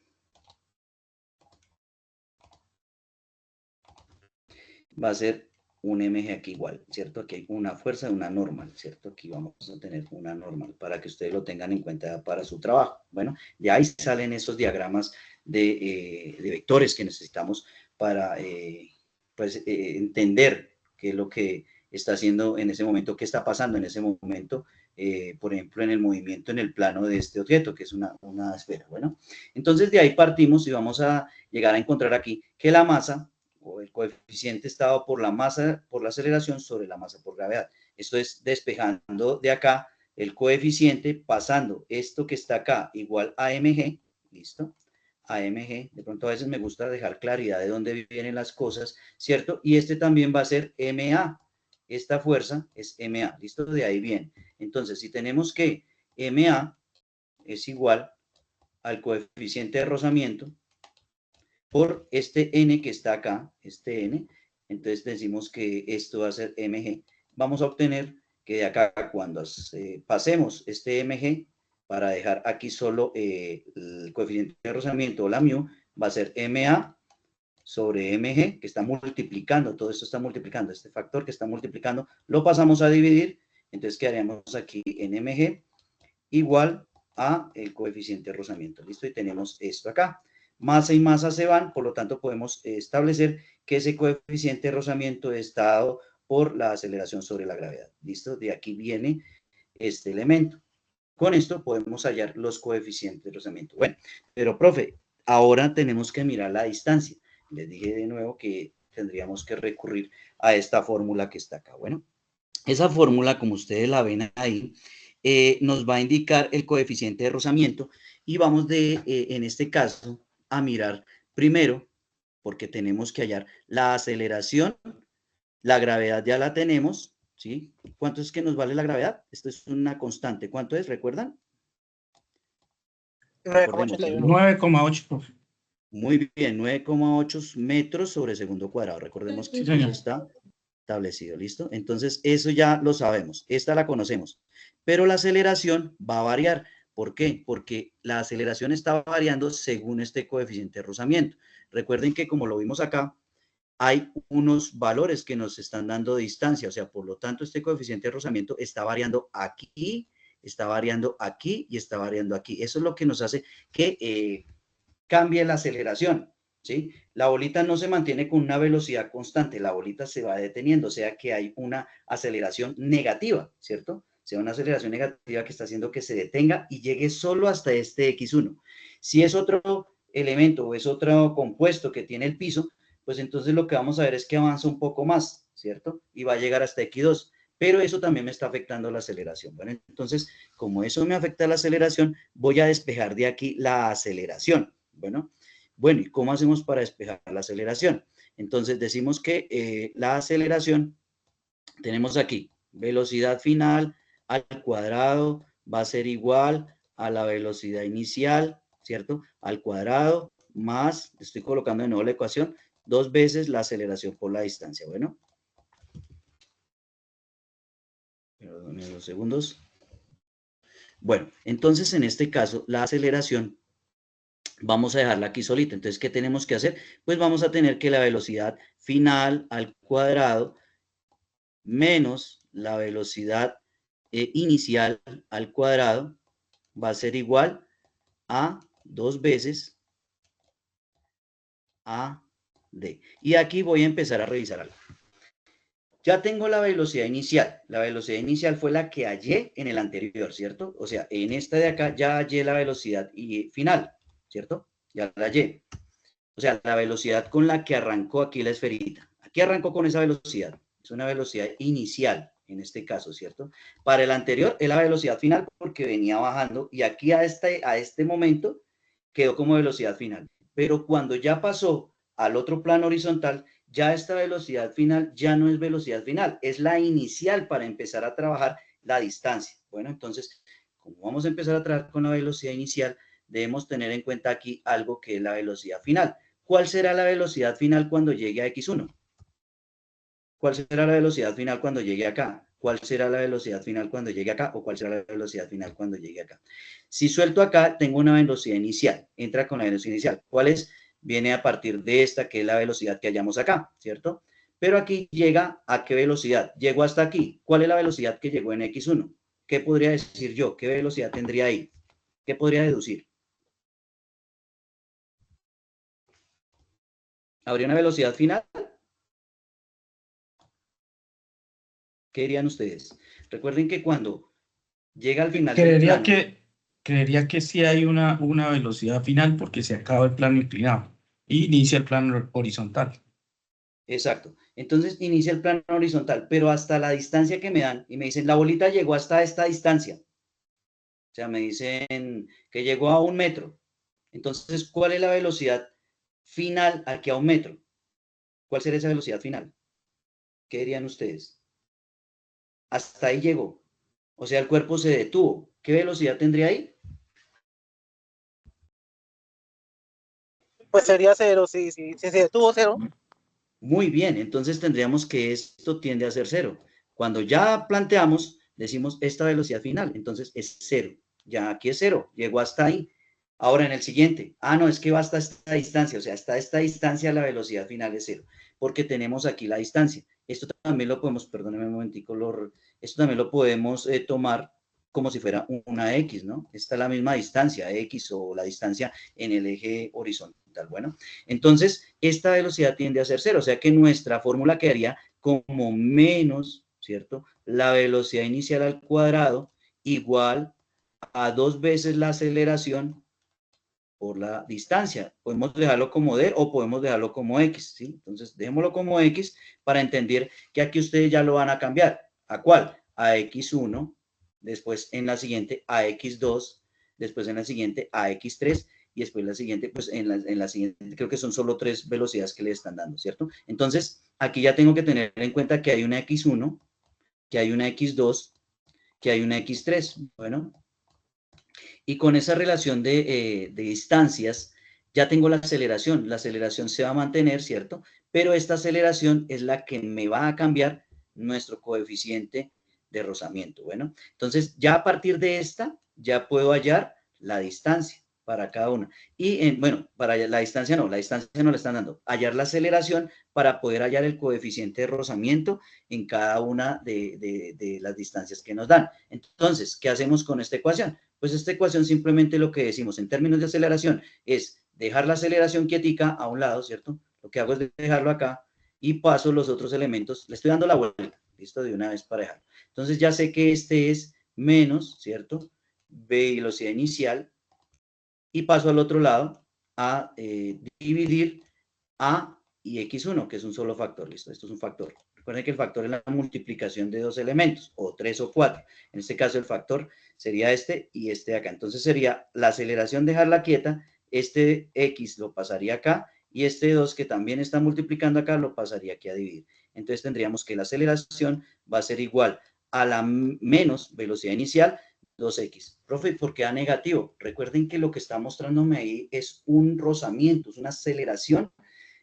va a ser un mg aquí igual, ¿cierto? Aquí hay una fuerza y una normal, ¿cierto? Aquí vamos a tener una normal para que ustedes lo tengan en cuenta para su trabajo. Bueno, de ahí salen esos diagramas de vectores que necesitamos para pues, entender qué es lo que está haciendo en ese momento, qué está pasando en ese momento, por ejemplo, en el movimiento en el plano de este objeto, que es una esfera. Bueno, entonces de ahí partimos y vamos a llegar a encontrar aquí que la masa o el coeficiente está dado por la masa, por la aceleración sobre la masa por gravedad. Esto es despejando de acá el coeficiente, pasando esto que está acá igual a mg, ¿listo? A mg, de pronto a veces me gusta dejar claridad de dónde vienen las cosas, ¿cierto? Y este también va a ser ma, esta fuerza es ma, ¿listo? De ahí viene. Entonces, si tenemos que ma es igual al coeficiente de rozamiento, por este n que está acá, este n, entonces decimos que esto va a ser mg. Vamos a obtener que de acá cuando pasemos este mg, para dejar aquí solo el coeficiente de rozamiento o la mu, va a ser ma sobre mg, que está multiplicando, todo esto está multiplicando, este factor que está multiplicando, lo pasamos a dividir, entonces quedaríamos aquí en mg igual a el coeficiente de rozamiento. ¿Listo? Y tenemos esto acá. Masa y masa se van, por lo tanto podemos establecer que ese coeficiente de rozamiento está dado por la aceleración sobre la gravedad. ¿Listo? De aquí viene este elemento. Con esto podemos hallar los coeficientes de rozamiento. Bueno, pero profe, ahora tenemos que mirar la distancia. Les dije de nuevo que tendríamos que recurrir a esta fórmula que está acá. Bueno, esa fórmula, como ustedes la ven ahí, nos va a indicar el coeficiente de rozamiento y vamos en este caso, a mirar primero, porque tenemos que hallar la aceleración, la gravedad ya la tenemos, ¿sí? ¿Cuánto es que nos vale la gravedad? Esto es una constante. ¿Cuánto es? ¿Recuerdan? 9,81. 9,8. Muy bien, 9,8 metros sobre segundo cuadrado. Recordemos que Sí, señor. eso está establecido, ¿listo? Entonces, eso ya lo sabemos, esta la conocemos, pero la aceleración va a variar. ¿Por qué? Porque la aceleración está variando según este coeficiente de rozamiento. Recuerden que como lo vimos acá, hay unos valores que nos están dando distancia, o sea, por lo tanto, este coeficiente de rozamiento está variando aquí, está variando aquí y está variando aquí. Eso es lo que nos hace que cambie la aceleración, ¿sí? La bolita no se mantiene con una velocidad constante, la bolita se va deteniendo, o sea que hay una aceleración negativa, ¿cierto? O sea, una aceleración negativa que está haciendo que se detenga y llegue solo hasta este X1. Si es otro elemento o es otro compuesto que tiene el piso, pues entonces lo que vamos a ver es que avanza un poco más, ¿cierto? Y va a llegar hasta X2, pero eso también me está afectando la aceleración. Bueno, entonces, como eso me afecta la aceleración, voy a despejar de aquí la aceleración. Bueno, ¿y cómo hacemos para despejar la aceleración? Entonces decimos que la aceleración, tenemos aquí, velocidad final al cuadrado va a ser igual a la velocidad inicial, ¿cierto? Al cuadrado más, estoy colocando de nuevo la ecuación, 2 veces la aceleración por la distancia. Bueno, perdón, 2 segundos. Bueno, entonces en este caso, la aceleración vamos a dejarla aquí solita. Entonces, ¿qué tenemos que hacer? Pues vamos a tener que la velocidad final al cuadrado menos la velocidad inicial al cuadrado va a ser igual a 2 veces a d. Y aquí voy a empezar a revisar algo. Ya tengo la velocidad inicial. La velocidad inicial fue la que hallé en el anterior, ¿cierto? O sea, en esta de acá ya hallé la velocidad final, ¿cierto? Ya la hallé. O sea, la velocidad con la que arrancó aquí la esferita. Aquí arrancó con esa velocidad. Es una velocidad inicial, en este caso, ¿cierto? Para el anterior es la velocidad final porque venía bajando y aquí a este momento quedó como velocidad final. Pero cuando ya pasó al otro plano horizontal, ya esta velocidad final ya no es velocidad final, es la inicial para empezar a trabajar la distancia. Bueno, entonces, como vamos a empezar a trabajar con la velocidad inicial, debemos tener en cuenta aquí algo que es la velocidad final. ¿Cuál será la velocidad final cuando llegue a X1? ¿Cuál será la velocidad final cuando llegue acá? ¿Cuál será la velocidad final cuando llegue acá? ¿O cuál será la velocidad final cuando llegue acá? Si suelto acá, tengo una velocidad inicial. Entra con la velocidad inicial. ¿Cuál es? Viene a partir de esta, que es la velocidad que hallamos acá, ¿cierto? Pero aquí llega a qué velocidad. Llegó hasta aquí. ¿Cuál es la velocidad que llegó en X1? ¿Qué podría decir yo? ¿Qué velocidad tendría ahí? ¿Qué podría deducir? ¿Habría una velocidad final? ¿Qué dirían ustedes? Recuerden que cuando llega al final del Creería plano, que, creería que sí hay una velocidad final porque se acaba el plano inclinado y inicia el plano horizontal. exacto, entonces inicia el plano horizontal, pero hasta la distancia que me dan, y me dicen, la bolita llegó hasta esta distancia, o sea, me dicen que llegó a 1 metro. Entonces, ¿cuál es la velocidad final aquí a 1 metro? ¿Cuál sería esa velocidad final? ¿Qué dirían ustedes? Hasta ahí llegó, o sea, el cuerpo se detuvo. ¿Qué velocidad tendría ahí? Pues sería cero, si se detuvo cero. Muy bien, entonces tendríamos que esto tiende a ser cero. Cuando ya planteamos, decimos esta velocidad final, entonces es cero. Ya aquí es cero, llegó hasta ahí. Ahora en el siguiente, no, es que va hasta esta distancia, o sea, hasta esta distancia la velocidad final es cero, porque tenemos aquí la distancia. Esto también lo podemos, perdóneme un momentico, esto también lo podemos tomar como si fuera una X, ¿no? Esta es la misma distancia, X o la distancia en el eje horizontal. Bueno, entonces esta velocidad tiende a ser cero, o sea que nuestra fórmula quedaría como menos, ¿cierto? La velocidad inicial al cuadrado igual a 2 veces la aceleración por la distancia. Podemos dejarlo como D o podemos dejarlo como X, ¿sí? Entonces, dejémoslo como X para entender que aquí ustedes ya lo van a cambiar. ¿A cuál? A X1, después en la siguiente a X2, después en la siguiente a X3 y después la siguiente, pues en la siguiente creo que son solo 3 velocidades que le están dando, ¿cierto? Entonces, aquí ya tengo que tener en cuenta que hay una X1, que hay una X2, que hay una X3. Bueno, y con esa relación de distancias, ya tengo la aceleración se va a mantener, ¿cierto? Pero esta aceleración es la que me va a cambiar nuestro coeficiente de rozamiento. Bueno, entonces ya a partir de esta, ya puedo hallar la distancia para cada una. Y bueno, para la distancia no la están dando. Hallar la aceleración para poder hallar el coeficiente de rozamiento en cada una de las distancias que nos dan. Entonces, ¿qué hacemos con esta ecuación? Pues esta ecuación simplemente lo que decimos en términos de aceleración es dejar la aceleración quietica a un lado, ¿cierto? Lo que hago es dejarlo acá y paso los otros elementos, le estoy dando la vuelta, listo, de una vez para dejarlo. Entonces ya sé que este es menos, ¿cierto? Velocidad inicial y paso al otro lado a dividir A y X1, que es un solo factor, listo, esto es un factor. Recuerden que el factor es la multiplicación de dos elementos, o 3 o 4. En este caso el factor sería este y este de acá. Entonces sería la aceleración dejarla quieta, este X lo pasaría acá, y este 2 que también está multiplicando acá lo pasaría aquí a dividir. Entonces tendríamos que la aceleración va a ser igual a la menos velocidad inicial 2x. Profe, ¿por qué da negativo? Recuerden que lo que está mostrándome ahí es un rozamiento, es una aceleración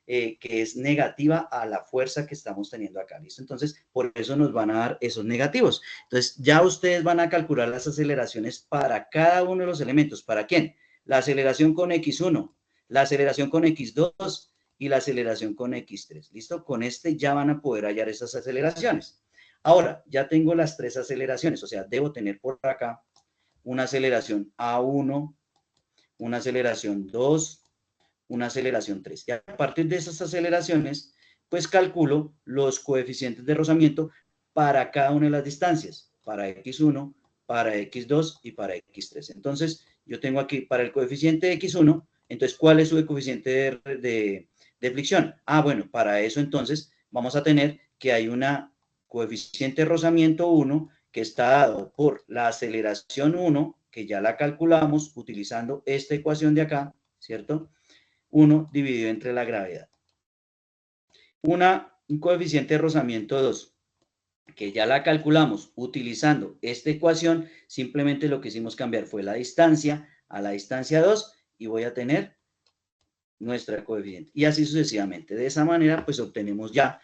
que es negativa a la fuerza que estamos teniendo acá, ¿listo? Entonces, por eso nos van a dar esos negativos. Entonces, ya ustedes van a calcular las aceleraciones para cada uno de los elementos. ¿Para quién? La aceleración con X1, la aceleración con X2 y la aceleración con X3, ¿listo? Con este ya van a poder hallar esas aceleraciones. Ahora, ya tengo las 3 aceleraciones, o sea, debo tener por acá una aceleración A1, una aceleración 2, una aceleración 3. Y a partir de esas aceleraciones, pues calculo los coeficientes de rozamiento para cada una de las distancias, para X1, para X2 y para X3. Entonces, yo tengo aquí para el coeficiente de X1, entonces, ¿cuál es su coeficiente de fricción? Bueno, para eso entonces vamos a tener que hay una coeficiente de rozamiento 1 que está dado por la aceleración 1, que ya la calculamos utilizando esta ecuación de acá, ¿cierto? 1 dividido entre la gravedad. Un coeficiente de rozamiento 2, que ya la calculamos utilizando esta ecuación, simplemente lo que hicimos cambiar fue la distancia a la distancia 2 y voy a tener nuestra coeficiente. Y así sucesivamente. De esa manera, pues obtenemos ya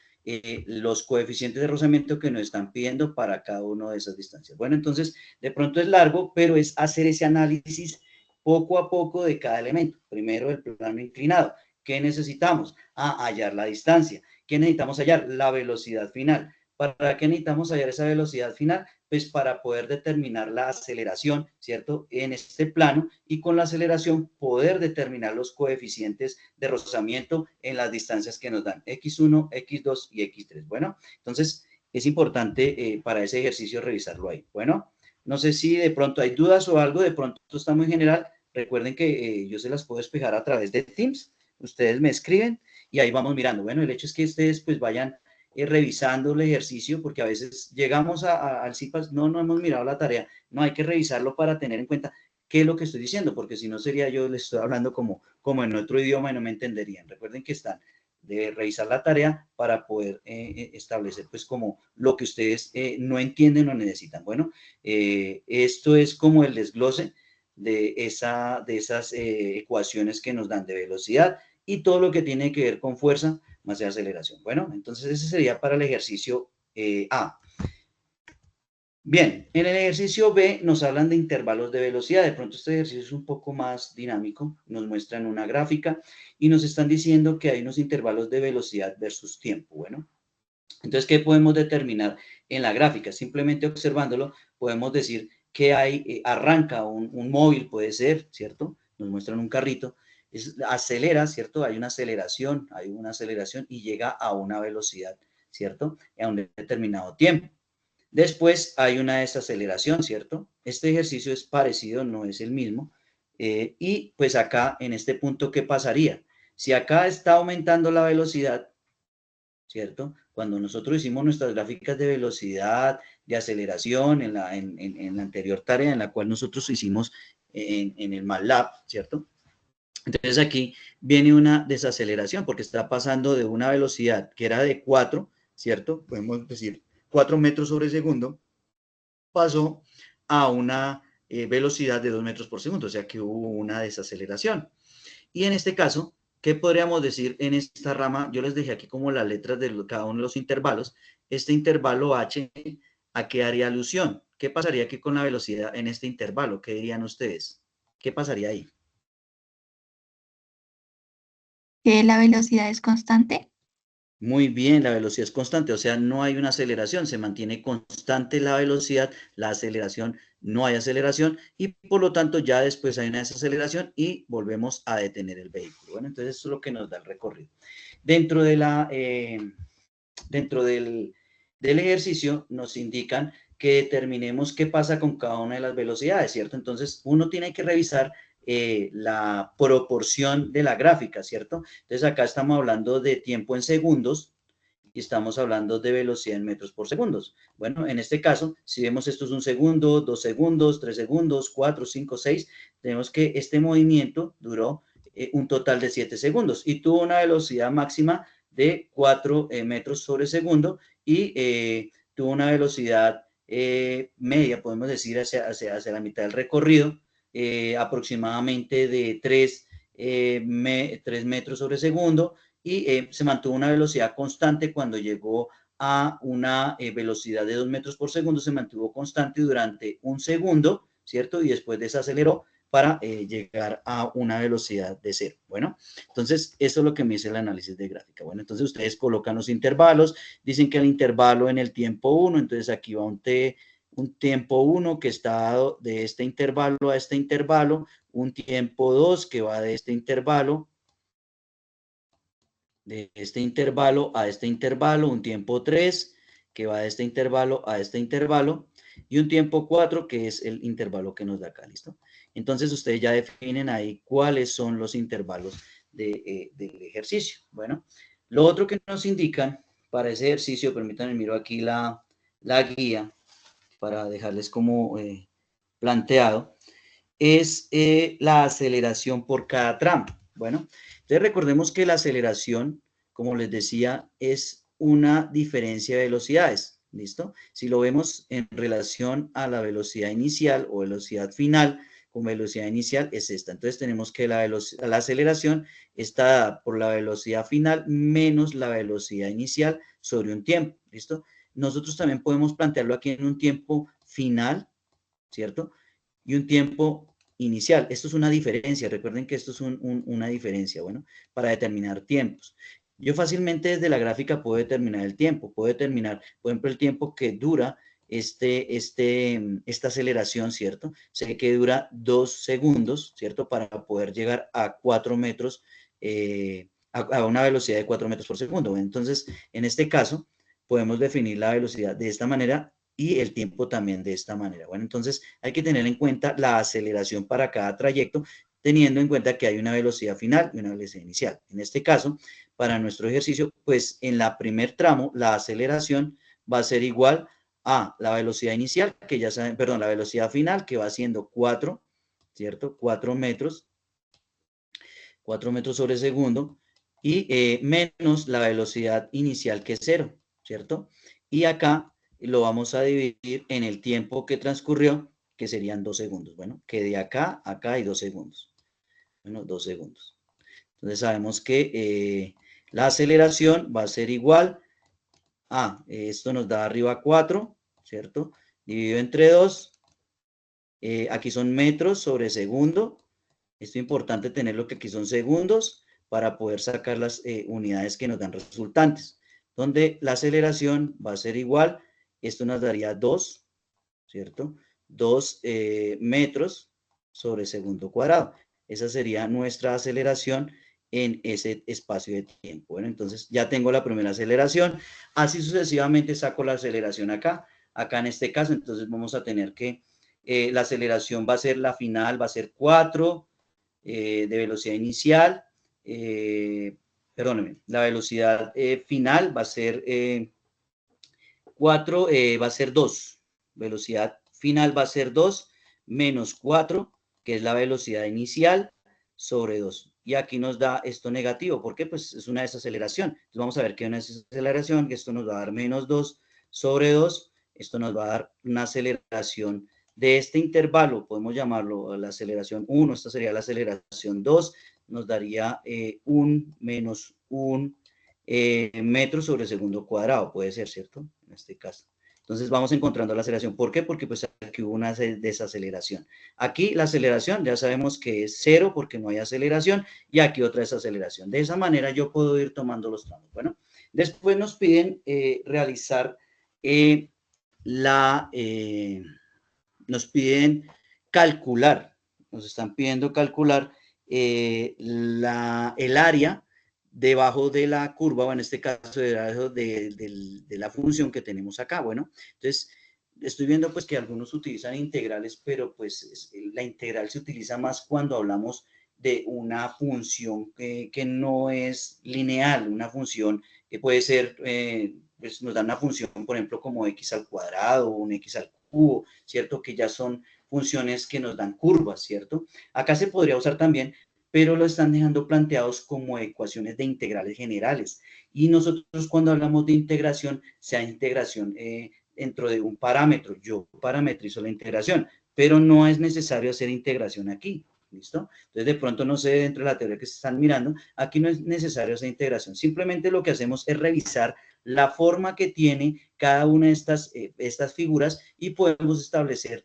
los coeficientes de rozamiento que nos están pidiendo para cada una de esas distancias. Bueno, entonces, de pronto es largo, pero es hacer ese análisis poco a poco de cada elemento. Primero, el plano inclinado. ¿Qué necesitamos? Hallar la distancia. ¿Qué necesitamos hallar? La velocidad final. ¿Para qué necesitamos hallar esa velocidad final? Pues para poder determinar la aceleración, ¿cierto? En este plano y con la aceleración poder determinar los coeficientes de rozamiento en las distancias que nos dan X1, X2 y X3. Bueno, entonces es importante para ese ejercicio revisarlo ahí. Bueno, no sé si de pronto hay dudas o algo, de pronto está muy general. Recuerden que yo se las puedo despejar a través de Teams. Ustedes me escriben y ahí vamos mirando. Bueno, el hecho es que ustedes pues vayan revisando el ejercicio, porque a veces llegamos al CIPAS, no hemos mirado la tarea, no hay que revisarlo para tener en cuenta qué es lo que estoy diciendo, porque si no sería yo les estoy hablando como en otro idioma y no me entenderían. Recuerden que están de revisar la tarea para poder establecer pues como lo que ustedes no entienden o necesitan. Bueno, esto es como el desglose de esas ecuaciones que nos dan de velocidad y todo lo que tiene que ver con fuerza más de aceleración. Bueno, entonces ese sería para el ejercicio A. Bien, en el ejercicio B nos hablan de intervalos de velocidad. De pronto este ejercicio es un poco más dinámico. Nos muestran una gráfica y nos están diciendo que hay unos intervalos de velocidad versus tiempo. Bueno, entonces, ¿qué podemos determinar en la gráfica? Simplemente observándolo, podemos decir que arranca un móvil, puede ser, ¿cierto? Nos muestran un carrito, acelera, ¿cierto? Hay una aceleración y llega a una velocidad, ¿cierto? A un determinado tiempo. Después hay una desaceleración, ¿cierto? Este ejercicio es parecido, no es el mismo. Y pues acá, en este punto, ¿qué pasaría? Si acá está aumentando la velocidad, ¿cierto? Cuando nosotros hicimos nuestras gráficas de velocidad, de aceleración, en la anterior tarea en la cual nosotros hicimos en el MATLAB, ¿cierto? Entonces aquí viene una desaceleración porque está pasando de una velocidad que era de 4, ¿cierto? Podemos decir 4 metros sobre segundo, pasó a una velocidad de 2 metros por segundo, o sea que hubo una desaceleración. Y en este caso, ¿qué podríamos decir en esta rama? Yo les dejé aquí como las letras de cada uno de los intervalos. Este intervalo H, ¿a qué haría alusión? ¿Qué pasaría aquí con la velocidad en este intervalo? ¿Qué dirían ustedes? ¿Qué pasaría ahí? ¿Que la velocidad es constante? Muy bien, la velocidad es constante, o sea, no hay una aceleración, se mantiene constante la velocidad, la aceleración, no hay aceleración y por lo tanto ya después hay una desaceleración y volvemos a detener el vehículo. Bueno, entonces eso es lo que nos da el recorrido. Dentro del ejercicio nos indican que determinemos qué pasa con cada una de las velocidades, ¿cierto? Entonces uno tiene que revisar la proporción de la gráfica, ¿cierto? Entonces acá estamos hablando de tiempo en segundos y estamos hablando de velocidad en metros por segundos. Bueno, en este caso, si vemos esto es 1 segundo, 2 segundos, 3 segundos, 4, 5, 6, tenemos que este movimiento duró un total de 7 segundos y tuvo una velocidad máxima de 4 metros sobre segundo y tuvo una velocidad media, podemos decir, hacia la mitad del recorrido, aproximadamente de 3 metros sobre segundo y se mantuvo una velocidad constante cuando llegó a una velocidad de 2 metros por segundo, se mantuvo constante durante un segundo, ¿cierto? Y después desaceleró para llegar a una velocidad de 0. Bueno, entonces eso es lo que me dice el análisis de gráfica. Bueno, entonces ustedes colocan los intervalos, dicen que el intervalo en el tiempo 1, entonces aquí va un tiempo 1 que está dado de este intervalo a este intervalo, un tiempo 2 que va de este intervalo de este intervalo a este intervalo, un tiempo 3, que va de este intervalo a este intervalo, y un tiempo 4, que es el intervalo que nos da acá, ¿listo? Entonces, ustedes ya definen ahí cuáles son los intervalos del ejercicio. Bueno, lo otro que nos indican para ese ejercicio, permítanme, miro aquí la guía para dejarles como planteado, es la aceleración por cada tramo. Bueno, entonces recordemos que la aceleración, como les decía, es una diferencia de velocidades, ¿listo? Si lo vemos en relación a la velocidad inicial o velocidad final, con velocidad inicial es esta. Entonces tenemos que la aceleración está dada por la velocidad final menos la velocidad inicial sobre un tiempo, ¿listo? Nosotros también podemos plantearlo aquí en un tiempo final, ¿cierto? Y un tiempo inicial. Esto es una diferencia. Recuerden que esto es una diferencia, bueno, para determinar tiempos. Yo fácilmente desde la gráfica puedo determinar el tiempo. Puedo determinar, por ejemplo, el tiempo que dura esta aceleración, ¿cierto? Sé que dura 2 segundos, ¿cierto? Para poder llegar a 4 metros, a una velocidad de 4 metros por segundo. Entonces, en este caso, podemos definir la velocidad de esta manera y el tiempo también de esta manera. Bueno, entonces hay que tener en cuenta la aceleración para cada trayecto, teniendo en cuenta que hay una velocidad final y una velocidad inicial. En este caso, para nuestro ejercicio, pues en la primer tramo, la aceleración va a ser igual a la velocidad inicial, que ya saben, perdón, la velocidad final, que va siendo 4, ¿cierto? 4 metros sobre segundo, y menos la velocidad inicial, que es 0, ¿cierto? Y acá lo vamos a dividir en el tiempo que transcurrió, que serían 2 segundos. Bueno, que de acá a acá hay 2 segundos. Bueno, 2 segundos. Entonces sabemos que la aceleración va a ser igual a, esto nos da arriba 4, ¿cierto? Dividido entre 2, aquí son metros sobre segundo. Esto es importante tenerlo, que aquí son segundos para poder sacar las unidades que nos dan resultantes, donde la aceleración va a ser igual, esto nos daría 2, ¿cierto? 2 metros sobre segundo cuadrado. Esa sería nuestra aceleración en ese espacio de tiempo. Bueno, entonces ya tengo la primera aceleración, así sucesivamente saco la aceleración acá en este caso, entonces vamos a tener que la aceleración va a ser la final, va a ser 4 de velocidad inicial, perdónenme, la velocidad final va a ser 4, va a ser 2, velocidad final va a ser 2 menos 4, que es la velocidad inicial, sobre 2. Y aquí nos da esto negativo, ¿por qué? Pues es una desaceleración. Entonces vamos a ver que una desaceleración, que esto nos va a dar menos 2 sobre 2, esto nos va a dar una aceleración de este intervalo, podemos llamarlo la aceleración 1, esta sería la aceleración 2, nos daría menos 1 metro sobre segundo cuadrado, puede ser, ¿cierto? En este caso. Entonces vamos encontrando la aceleración. ¿Por qué? Porque pues aquí hubo una desaceleración. Aquí la aceleración ya sabemos que es 0 porque no hay aceleración, y aquí otra desaceleración. De esa manera yo puedo ir tomando los tramos. Bueno, después nos piden realizar nos piden calcular, nos están pidiendo calcular el área debajo de la curva, o en este caso debajo de la función que tenemos acá. Bueno, entonces estoy viendo pues que algunos utilizan integrales, pero pues la integral se utiliza más cuando hablamos de una función que no es lineal, una función que puede ser, pues nos da una función, por ejemplo, como x al cuadrado o un x al cubo, ¿cierto? Que ya son funciones que nos dan curvas, ¿cierto? Acá se podría usar también, pero lo están dejando planteados como ecuaciones de integrales generales. Y nosotros cuando hablamos de integración, sea integración dentro de un parámetro. Yo parametrizo la integración, pero no es necesario hacer integración aquí. ¿Listo? Entonces, de pronto, no sé, dentro de la teoría que se están mirando, aquí no es necesario hacer integración. Simplemente lo que hacemos es revisar la forma que tiene cada una de estas figuras, y podemos establecer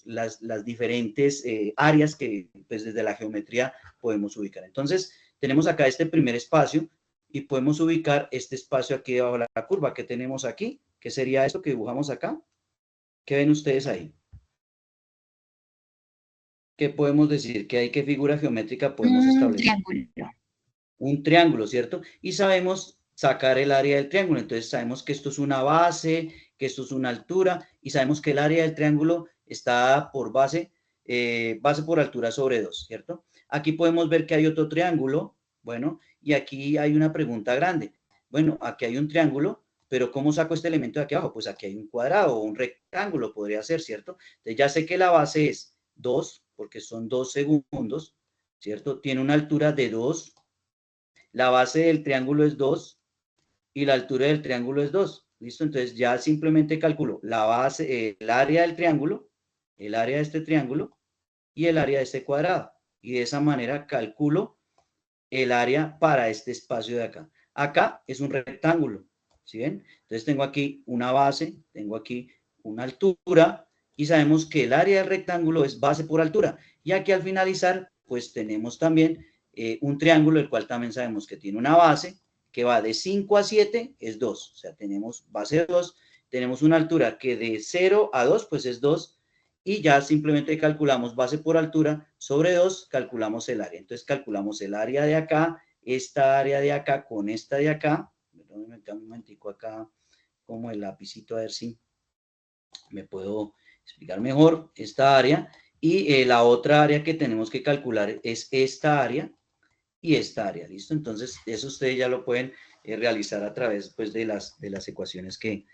las diferentes áreas que pues, desde la geometría podemos ubicar. Entonces, tenemos acá este primer espacio y podemos ubicar este espacio aquí debajo de la curva que tenemos aquí, que sería esto que dibujamos acá. ¿Qué ven ustedes ahí? ¿Qué podemos decir? ¿Qué figura geométrica podemos establecer? Triángulo. un triángulo, ¿cierto? Y sabemos sacar el área del triángulo. Entonces sabemos que esto es una base, que esto es una altura, y sabemos que el área del triángulo está por base por altura sobre 2, ¿cierto? Aquí podemos ver que hay otro triángulo, bueno, y aquí hay una pregunta grande. Bueno, aquí hay un triángulo, pero ¿cómo saco este elemento de aquí abajo? Pues aquí hay un cuadrado o un rectángulo, podría ser, ¿cierto? Entonces ya sé que la base es 2, porque son 2 segundos, ¿cierto? Tiene una altura de 2, la base del triángulo es 2 y la altura del triángulo es 2. ¿Listo? Entonces ya simplemente calculo la base, el área del triángulo, el área de este triángulo y el área de este cuadrado. Y de esa manera calculo el área para este espacio de acá. Acá es un rectángulo, ¿sí ven? Entonces tengo aquí una base, tengo aquí una altura y sabemos que el área del rectángulo es base por altura. Y aquí al finalizar, pues tenemos también un triángulo, el cual también sabemos que tiene una base que va de 5 a 7, es 2. O sea, tenemos base 2, tenemos una altura que de 0 a 2, pues es 2, y ya simplemente calculamos base por altura sobre 2, calculamos el área. Entonces calculamos el área de acá, esta área de acá con esta de acá. Me meto un momentico acá como el lapicito a ver si me puedo explicar mejor esta área. Y la otra área que tenemos que calcular es esta área y esta área, ¿listo? Entonces eso ustedes ya lo pueden realizar a través pues, de las ecuaciones que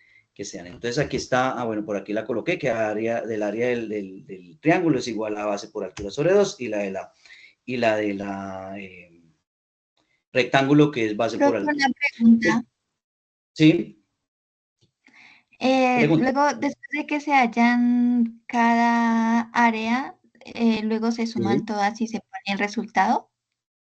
sean. Entonces aquí está, bueno, por aquí la coloqué, que del área del triángulo es igual a base por altura sobre 2 y la de la rectángulo que es base por Profe, altura. una pregunta. ¿Sí? Pregunta. Luego, después de que se hallan cada área, luego se suman Sí. todas y se pone el resultado.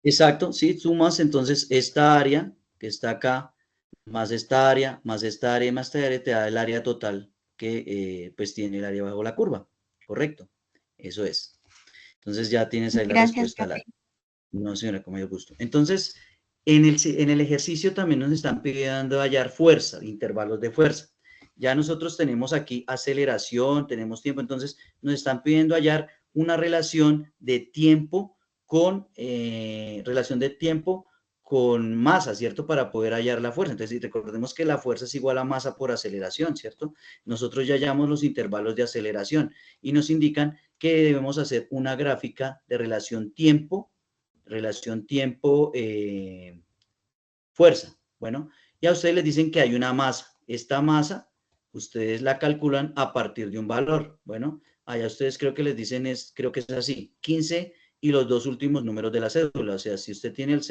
Exacto, sí, sumas entonces esta área que está acá, más esta área, más esta área, más esta área, te da el área total que pues tiene el área bajo la curva. Correcto, eso es. Entonces ya tienes ahí la Gracias, respuesta al profe. área. No, señora, con mayor gusto. Entonces, en el ejercicio también nos están pidiendo hallar fuerza, intervalos de fuerza. Ya nosotros tenemos aquí aceleración, tenemos tiempo, entonces nos están pidiendo hallar una relación de tiempo con masa, ¿cierto? Para poder hallar la fuerza. Entonces, recordemos que la fuerza es igual a masa por aceleración, ¿cierto? Nosotros ya hallamos los intervalos de aceleración y nos indican que debemos hacer una gráfica de relación tiempo-fuerza. Bueno, y a ustedes les dicen que hay una masa. Esta masa, ustedes la calculan a partir de un valor. Bueno, allá ustedes creo que les dicen, creo que es así, 15 y los dos últimos números de la cédula. O sea, si usted tiene el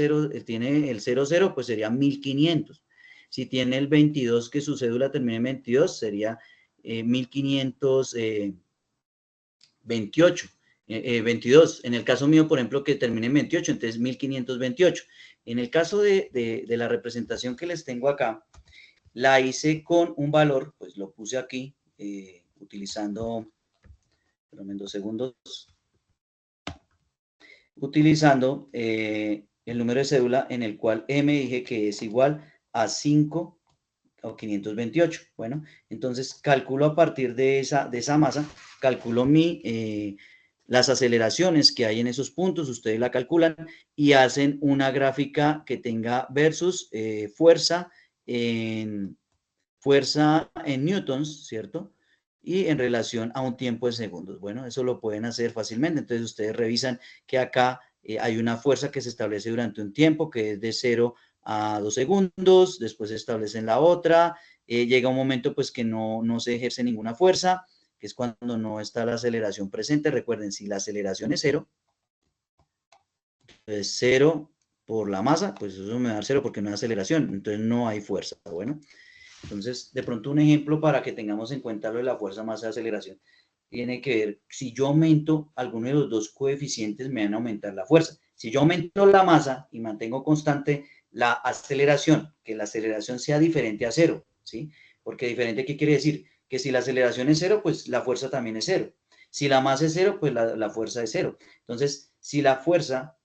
00, pues sería 1500. Si tiene el 22, que su cédula termine en 22, sería 1528. 22. En el caso mío, por ejemplo, que termine en 28, entonces 1528. En el caso de la representación que les tengo acá, la hice con un valor, pues lo puse aquí, utilizando, perdón, 2 segundos, utilizando el número de cédula en el cual M dije que es igual a 5 o 528. Bueno, entonces calculo a partir de esa masa, calculo las aceleraciones que hay en esos puntos, ustedes la calculan y hacen una gráfica que tenga versus fuerza en newtons, ¿cierto? Y en relación a un tiempo en segundos. Bueno, eso lo pueden hacer fácilmente. Entonces ustedes revisan que acá hay una fuerza que se establece durante un tiempo que es de 0 a 2 segundos, después se establece en la otra, llega un momento pues que no se ejerce ninguna fuerza, que es cuando no está la aceleración presente. Recuerden, si la aceleración es 0, pues 0 por la masa, pues eso me da 0 porque no hay aceleración, entonces no hay fuerza. Bueno, entonces de pronto un ejemplo para que tengamos en cuenta lo de la fuerza, masa y aceleración, tiene que ver, si yo aumento alguno de los dos coeficientes, me van a aumentar la fuerza. Si yo aumento la masa y mantengo constante la aceleración, que la aceleración sea diferente a 0, ¿sí? Porque diferente, ¿qué quiere decir? Que si la aceleración es 0, pues la fuerza también es 0. Si la masa es 0, pues la fuerza es 0. Entonces, si la fuerza,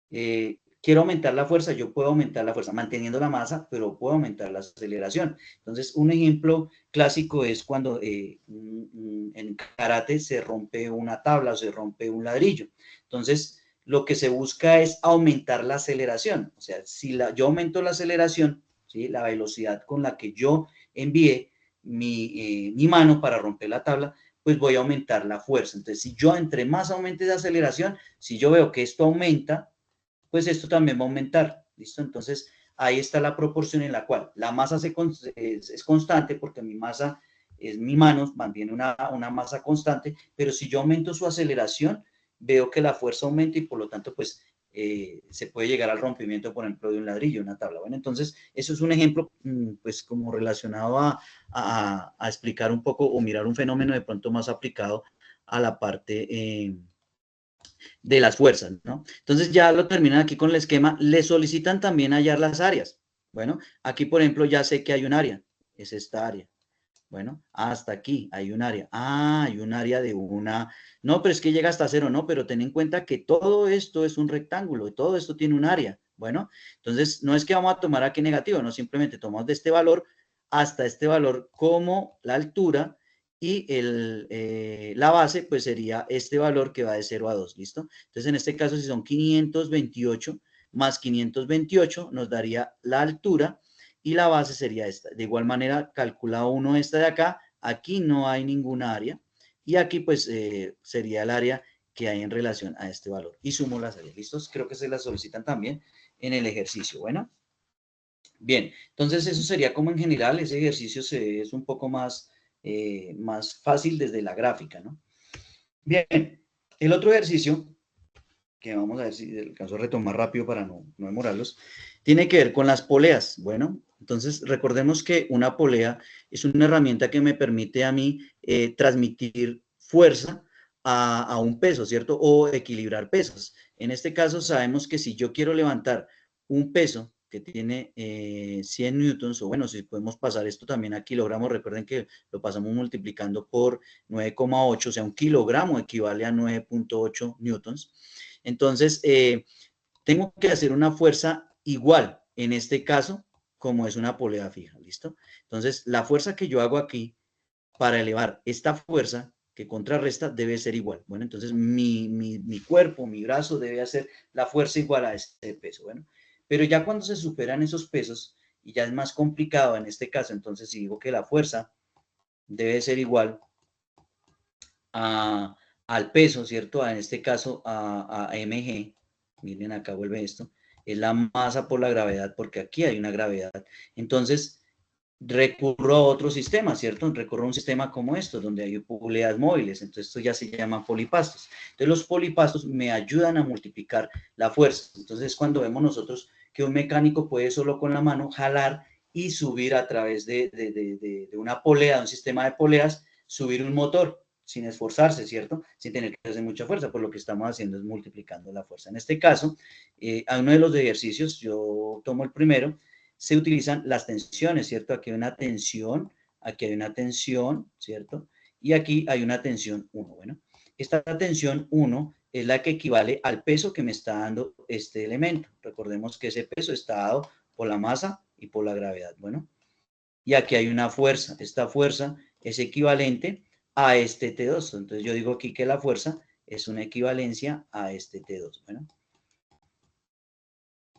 quiero aumentar la fuerza, yo puedo aumentar la fuerza manteniendo la masa, pero puedo aumentar la aceleración. Entonces, un ejemplo clásico es cuando en karate se rompe una tabla o se rompe un ladrillo. Entonces, lo que se busca es aumentar la aceleración. O sea, si yo aumento la aceleración, ¿sí? La velocidad con la que yo envié mi mano para romper la tabla, pues voy a aumentar la fuerza. Entonces, si yo entre más aumente la aceleración, si yo veo que esto aumenta, pues esto también va a aumentar, ¿listo? Entonces, ahí está la proporción en la cual la masa es constante porque mi masa es mi mano, mantiene una masa constante, pero si yo aumento su aceleración, veo que la fuerza aumenta y por lo tanto, pues, se puede llegar al rompimiento, por ejemplo, de un ladrillo, una tabla. Bueno, entonces, eso es un ejemplo, pues, como relacionado a explicar un poco o mirar un fenómeno de pronto más aplicado a la parte de las fuerzas, ¿no? Entonces ya lo terminan aquí con el esquema, le solicitan también hallar las áreas. Bueno, aquí por ejemplo ya sé que hay un área, es esta área. Bueno, hasta aquí hay un área. Ah, hay un área de una... No, pero es que llega hasta cero, no, pero ten en cuenta que todo esto es un rectángulo y todo esto tiene un área. Bueno, entonces no es que vamos a tomar aquí negativo, no, simplemente tomamos de este valor hasta este valor como la altura y la base pues sería este valor que va de 0 a 2, ¿listo? Entonces en este caso si son 528 más 528 nos daría la altura y la base sería esta. De igual manera calcula uno esta de acá, aquí no hay ninguna área y aquí pues sería el área que hay en relación a este valor y sumo las áreas, ¿listos? Creo que se las solicitan también en el ejercicio, bueno. Bien, entonces eso sería como en general, ese ejercicio es un poco más más fácil desde la gráfica, ¿no? Bien, el otro ejercicio, que vamos a ver si alcanzo a retomar rápido para no demorarlos, tiene que ver con las poleas. Bueno, entonces recordemos que una polea es una herramienta que me permite a mí transmitir fuerza a un peso, ¿cierto? O equilibrar pesos. En este caso sabemos que si yo quiero levantar un peso que tiene 100 newtons, o bueno, si podemos pasar esto también a kilogramos, recuerden que lo pasamos multiplicando por 9,8, o sea, un kilogramo equivale a 9,8 newtons. Entonces, tengo que hacer una fuerza igual, en este caso, como es una polea fija, ¿listo? Entonces, la fuerza que yo hago aquí para elevar esta fuerza que contrarresta debe ser igual. Bueno, entonces mi cuerpo, mi brazo debe hacer la fuerza igual a este peso. Bueno, pero ya cuando se superan esos pesos y ya es más complicado en este caso, entonces si digo que la fuerza debe ser igual al peso, ¿cierto? En este caso a mg, miren acá vuelve esto, es la masa por la gravedad, porque aquí hay una gravedad. Entonces, recurro a otro sistema, ¿cierto? Recurro a un sistema como esto, donde hay poleas móviles, entonces esto ya se llama polipastos. Entonces los polipastos me ayudan a multiplicar la fuerza. Entonces cuando vemos nosotros que un mecánico puede solo con la mano jalar y subir a través de una polea, de un sistema de poleas, subir un motor sin esforzarse, ¿cierto? Sin tener que hacer mucha fuerza, pues lo que estamos haciendo es multiplicando la fuerza. En este caso, a uno de los ejercicios, yo tomo el primero, se utilizan las tensiones, ¿cierto? Aquí hay una tensión, ¿cierto? Y aquí hay una tensión 1, bueno. Esta tensión 1 es la que equivale al peso que me está dando este elemento. Recordemos que ese peso está dado por la masa y por la gravedad, bueno. Y aquí hay una fuerza. Esta fuerza es equivalente a este T2. Entonces yo digo aquí que la fuerza es una equivalencia a este T2, bueno.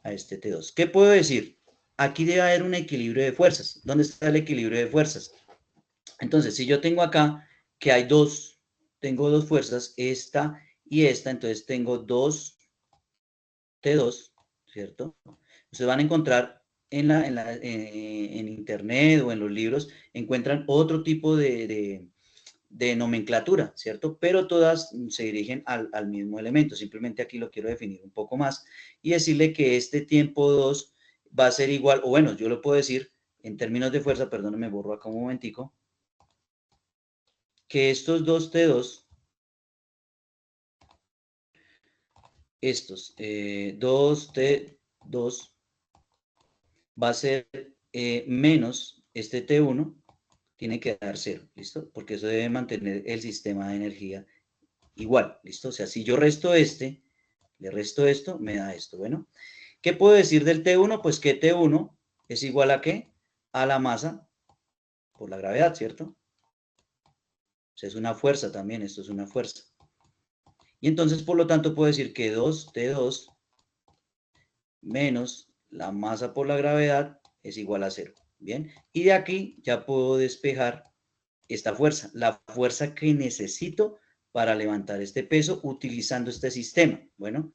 A este T2. ¿Qué puedo decir? Aquí debe haber un equilibrio de fuerzas. ¿Dónde está el equilibrio de fuerzas? Entonces, si yo tengo acá que hay tengo dos fuerzas, esta y esta, entonces tengo dos T2, ¿cierto? Ustedes van a encontrar en internet o en los libros, encuentran otro tipo de nomenclatura, ¿cierto? Pero todas se dirigen al mismo elemento. Simplemente aquí lo quiero definir un poco más y decirle que este tiempo 2 va a ser igual, o bueno, yo lo puedo decir en términos de fuerza, perdón, me borro acá un momentico, que estos dos T2, estos 2T2 va a ser menos este T1, tiene que dar 0, ¿listo? Porque eso debe mantener el sistema de energía igual, ¿listo? O sea, si yo resto le resto esto, me da esto, bueno. ¿Qué puedo decir del T1? Pues que T1 es igual a ¿qué? A la masa por la gravedad, ¿cierto? O sea, es una fuerza también, esto es una fuerza. Y entonces, por lo tanto, puedo decir que T2 menos la masa por la gravedad es igual a 0. Bien, y de aquí ya puedo despejar esta fuerza, la fuerza que necesito para levantar este peso utilizando este sistema. Bueno,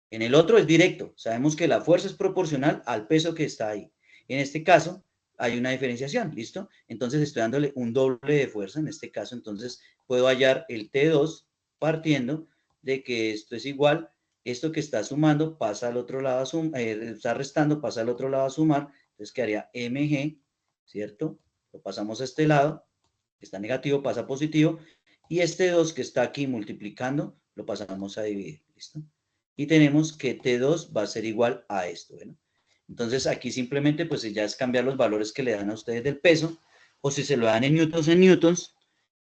en el otro es directo, sabemos que la fuerza es proporcional al peso que está ahí. En este caso hay una diferenciación, ¿listo? Entonces estoy dándole un doble de fuerza en este caso, entonces puedo hallar el T2 partiendo de que esto es igual, esto que está sumando pasa al otro lado, está restando, pasa al otro lado a sumar, entonces quedaría mg, ¿cierto? Lo pasamos a este lado, está negativo, pasa a positivo, y este 2 que está aquí multiplicando, lo pasamos a dividir, ¿listo? Y tenemos que T2 va a ser igual a esto, ¿bueno? Entonces aquí simplemente pues ya es cambiar los valores que le dan a ustedes del peso, o si se lo dan en newtons,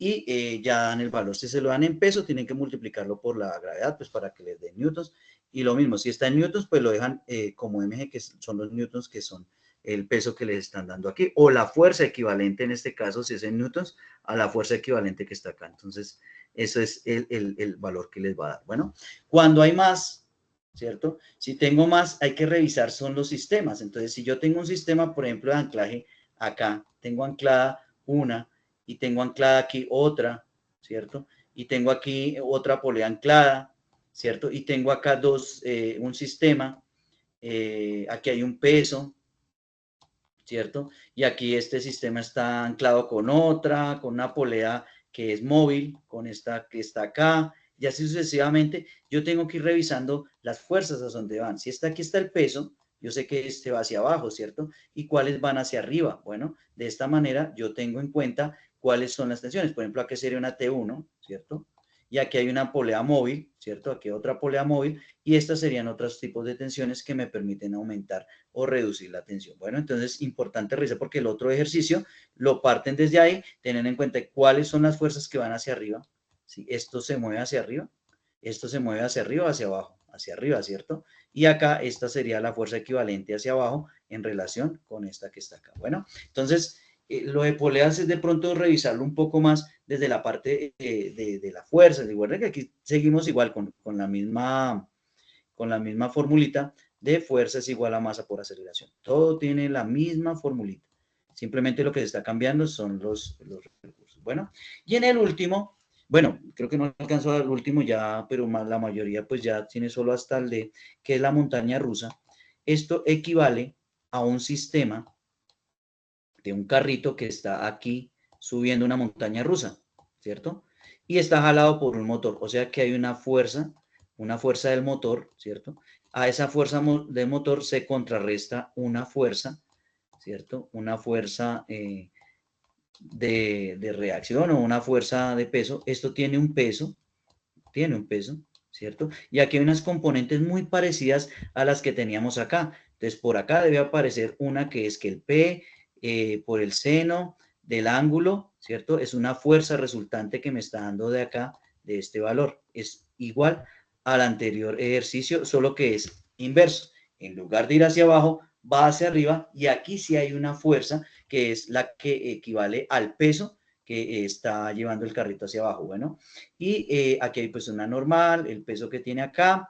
y ya dan el valor. Si se lo dan en peso, tienen que multiplicarlo por la gravedad, pues para que les den newtons. Y lo mismo, si está en newtons, pues lo dejan como mg, que son los newtons, que son el peso que les están dando aquí, o la fuerza equivalente en este caso, si es en newtons, a la fuerza equivalente que está acá. Entonces, eso es el valor que les va a dar. Bueno, cuando hay más, ¿cierto? Si tengo más, hay que revisar son los sistemas. Entonces, si yo tengo un sistema, por ejemplo, de anclaje, acá tengo anclada una, y tengo anclada aquí otra, ¿cierto? Y tengo aquí otra polea anclada, ¿cierto? Y tengo acá un sistema, aquí hay un peso, ¿cierto? Y aquí este sistema está anclado con una polea que es móvil, con esta que está acá, y así sucesivamente. Yo tengo que ir revisando las fuerzas a donde van. Si aquí está el peso, yo sé que este va hacia abajo, ¿cierto? ¿Y cuáles van hacia arriba? Bueno, de esta manera yo tengo en cuenta cuáles son las tensiones. Por ejemplo, aquí sería una T1, ¿cierto? Y aquí hay una polea móvil, ¿cierto? Aquí otra polea móvil, y estas serían otros tipos de tensiones que me permiten aumentar o reducir la tensión. Bueno, entonces importante revisar porque el otro ejercicio lo parten desde ahí, teniendo en cuenta cuáles son las fuerzas que van hacia arriba. ¿Sí? Esto se mueve hacia arriba, esto se mueve hacia arriba, hacia abajo, hacia arriba, ¿cierto? Y acá esta sería la fuerza equivalente hacia abajo en relación con esta que está acá. Bueno, entonces lo de poleas es de pronto revisarlo un poco más desde la parte de la fuerza. Recuerden que aquí seguimos igual con la misma formulita de fuerza es igual a masa por aceleración. Todo tiene la misma formulita. Simplemente lo que se está cambiando son los recursos. Bueno, y en el último, bueno, creo que no alcanzó al último ya, pero la mayoría pues ya tiene solo hasta el D, que es la montaña rusa. Esto equivale a un sistema de un carrito que está aquí subiendo una montaña rusa, ¿cierto? Y está jalado por un motor, o sea que hay una fuerza del motor, ¿cierto? A esa fuerza del motor se contrarresta una fuerza, ¿cierto? Una fuerza de reacción o una fuerza de peso. Esto tiene un peso, ¿cierto? Y aquí hay unas componentes muy parecidas a las que teníamos acá. Entonces, por acá debe aparecer una que es que el P por el seno del ángulo, ¿cierto? Es una fuerza resultante que me está dando de acá, de este valor. Es igual al anterior ejercicio, solo que es inverso. En lugar de ir hacia abajo, va hacia arriba y aquí sí hay una fuerza que es la que equivale al peso que está llevando el carrito hacia abajo. Bueno, y aquí hay pues una normal, el peso que tiene acá,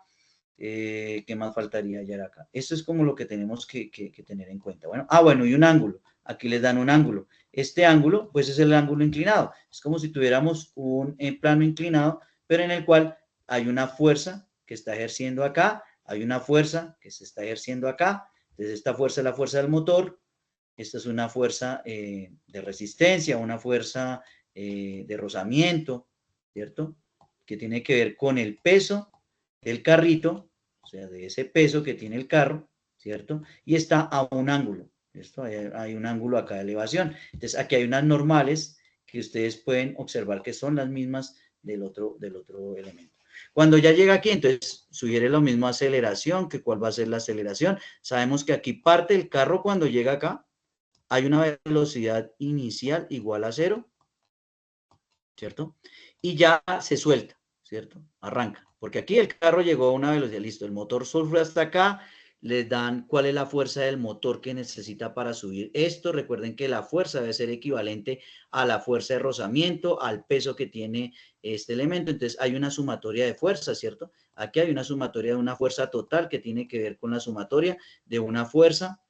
¿qué más faltaría ya acá? Esto es como lo que tenemos que tener en cuenta. Bueno, bueno, y un ángulo. Aquí les dan un ángulo. Este ángulo, pues es el ángulo inclinado. Es como si tuviéramos un plano inclinado, pero en el cual hay una fuerza que está ejerciendo acá, hay una fuerza que se está ejerciendo acá. Entonces, esta fuerza es la fuerza del motor. Esta es una fuerza de resistencia, una fuerza de rozamiento, ¿cierto? Que tiene que ver con el peso del carrito, o sea, de ese peso que tiene el carro, ¿cierto? Y está a un ángulo. Esto hay un ángulo acá de elevación. Entonces, aquí hay unas normales que ustedes pueden observar que son las mismas del otro elemento. Cuando ya llega aquí, entonces sugiere lo mismo aceleración, que cuál va a ser la aceleración. Sabemos que aquí parte el carro cuando llega acá, hay una velocidad inicial igual a 0, ¿cierto? Y ya se suelta, ¿cierto? Arranca. Porque aquí el carro llegó a una velocidad, listo, el motor sufre hasta acá, les dan cuál es la fuerza del motor que necesita para subir esto. Recuerden que la fuerza debe ser equivalente a la fuerza de rozamiento, al peso que tiene este elemento. Entonces hay una sumatoria de fuerzas, ¿cierto? Aquí hay una sumatoria de una fuerza total que tiene que ver con la sumatoria de una fuerza,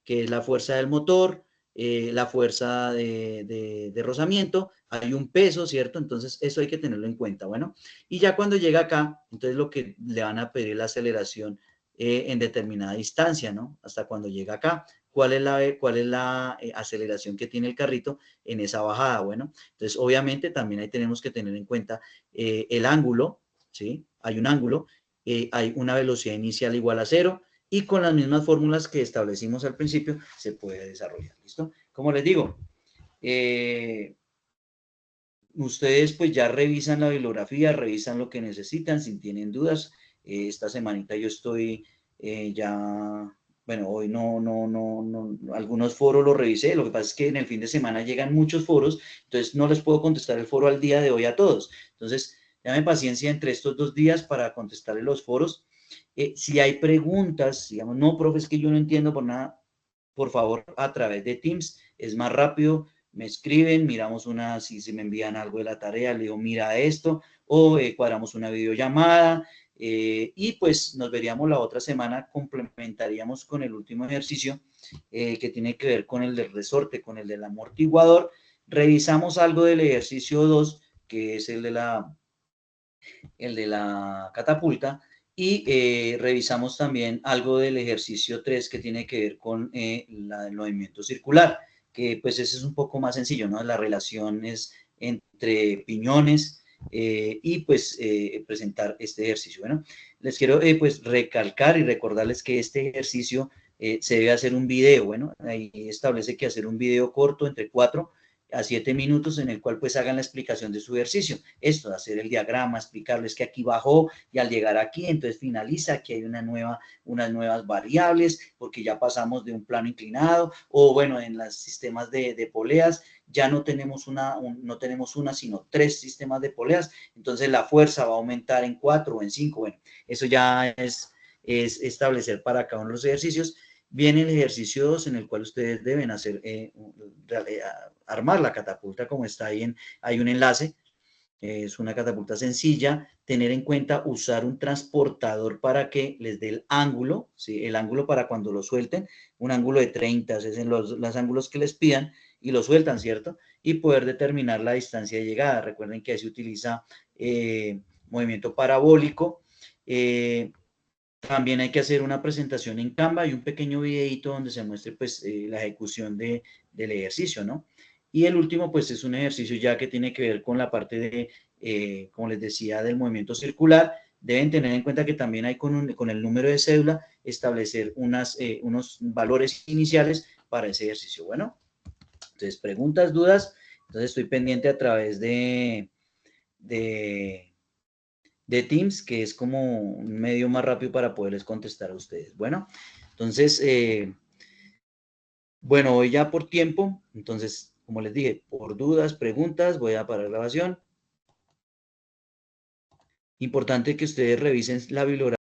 que es la fuerza del motor, la fuerza de rozamiento, hay un peso, ¿cierto? Entonces eso hay que tenerlo en cuenta, bueno. Y ya cuando llega acá, entonces lo que le van a pedir la aceleración en determinada distancia, ¿no? Hasta cuando llega acá. ¿Cuál es la aceleración que tiene el carrito en esa bajada? Bueno, entonces obviamente también ahí tenemos que tener en cuenta el ángulo, ¿sí? Hay un ángulo, hay una velocidad inicial igual a 0, y con las mismas fórmulas que establecimos al principio se puede desarrollar, ¿listo? Como les digo, ustedes pues ya revisan la bibliografía, revisan lo que necesitan, si tienen dudas. Esta semanita yo estoy ya, bueno, hoy no, algunos foros los revisé. Lo que pasa es que en el fin de semana llegan muchos foros, entonces no les puedo contestar el foro al día de hoy a todos. Entonces, dame paciencia entre estos 2 días para contestarles los foros. Si hay preguntas, digamos, no, profe, es que yo no entiendo por nada, por favor, a través de Teams, es más rápido, me escriben, miramos si se me envían algo de la tarea, le digo, mira esto, o cuadramos una videollamada, y pues nos veríamos la otra semana, complementaríamos con el último ejercicio, que tiene que ver con el del resorte, con el del amortiguador. Revisamos algo del ejercicio 2, que es el de la catapulta, y revisamos también algo del ejercicio 3 que tiene que ver con el movimiento circular, que pues ese es un poco más sencillo, ¿no? La relación es entre piñones y pues presentar este ejercicio. Bueno, les quiero pues recalcar y recordarles que este ejercicio se debe hacer un video. Bueno, ahí establece que hacer un video corto entre 4 a 7 minutos en el cual pues hagan la explicación de su ejercicio. Esto de hacer el diagrama, explicarles que aquí bajó y al llegar aquí entonces finaliza, que hay unas nuevas variables porque ya pasamos de un plano inclinado, o bueno, en los sistemas de poleas ya no tenemos no tenemos una sino 3 sistemas de poleas, entonces la fuerza va a aumentar en 4 o en 5. Bueno, eso ya es establecer para cada uno de los ejercicios. Viene el ejercicio 2 en el cual ustedes deben hacer, armar la catapulta como está ahí, hay un enlace, es una catapulta sencilla, tener en cuenta usar un transportador para que les dé el ángulo, ¿sí? El ángulo para cuando lo suelten, un ángulo de 30, es en los ángulos que les pidan y lo sueltan, ¿cierto? Y poder determinar la distancia de llegada. Recuerden que ahí se utiliza movimiento parabólico. También hay que hacer una presentación en Canva y un pequeño videito donde se muestre pues la ejecución del ejercicio, ¿no? Y el último pues es un ejercicio ya que tiene que ver con la parte de, como les decía, del movimiento circular. Deben tener en cuenta que también hay con el número de cédula establecer unos valores iniciales para ese ejercicio. Bueno, entonces preguntas, dudas, entonces estoy pendiente a través de Teams, que es como un medio más rápido para poderles contestar a ustedes. Bueno, entonces, bueno, hoy ya por tiempo, entonces, como les dije, por dudas, preguntas, voy a parar la grabación. Importante que ustedes revisen la bibliografía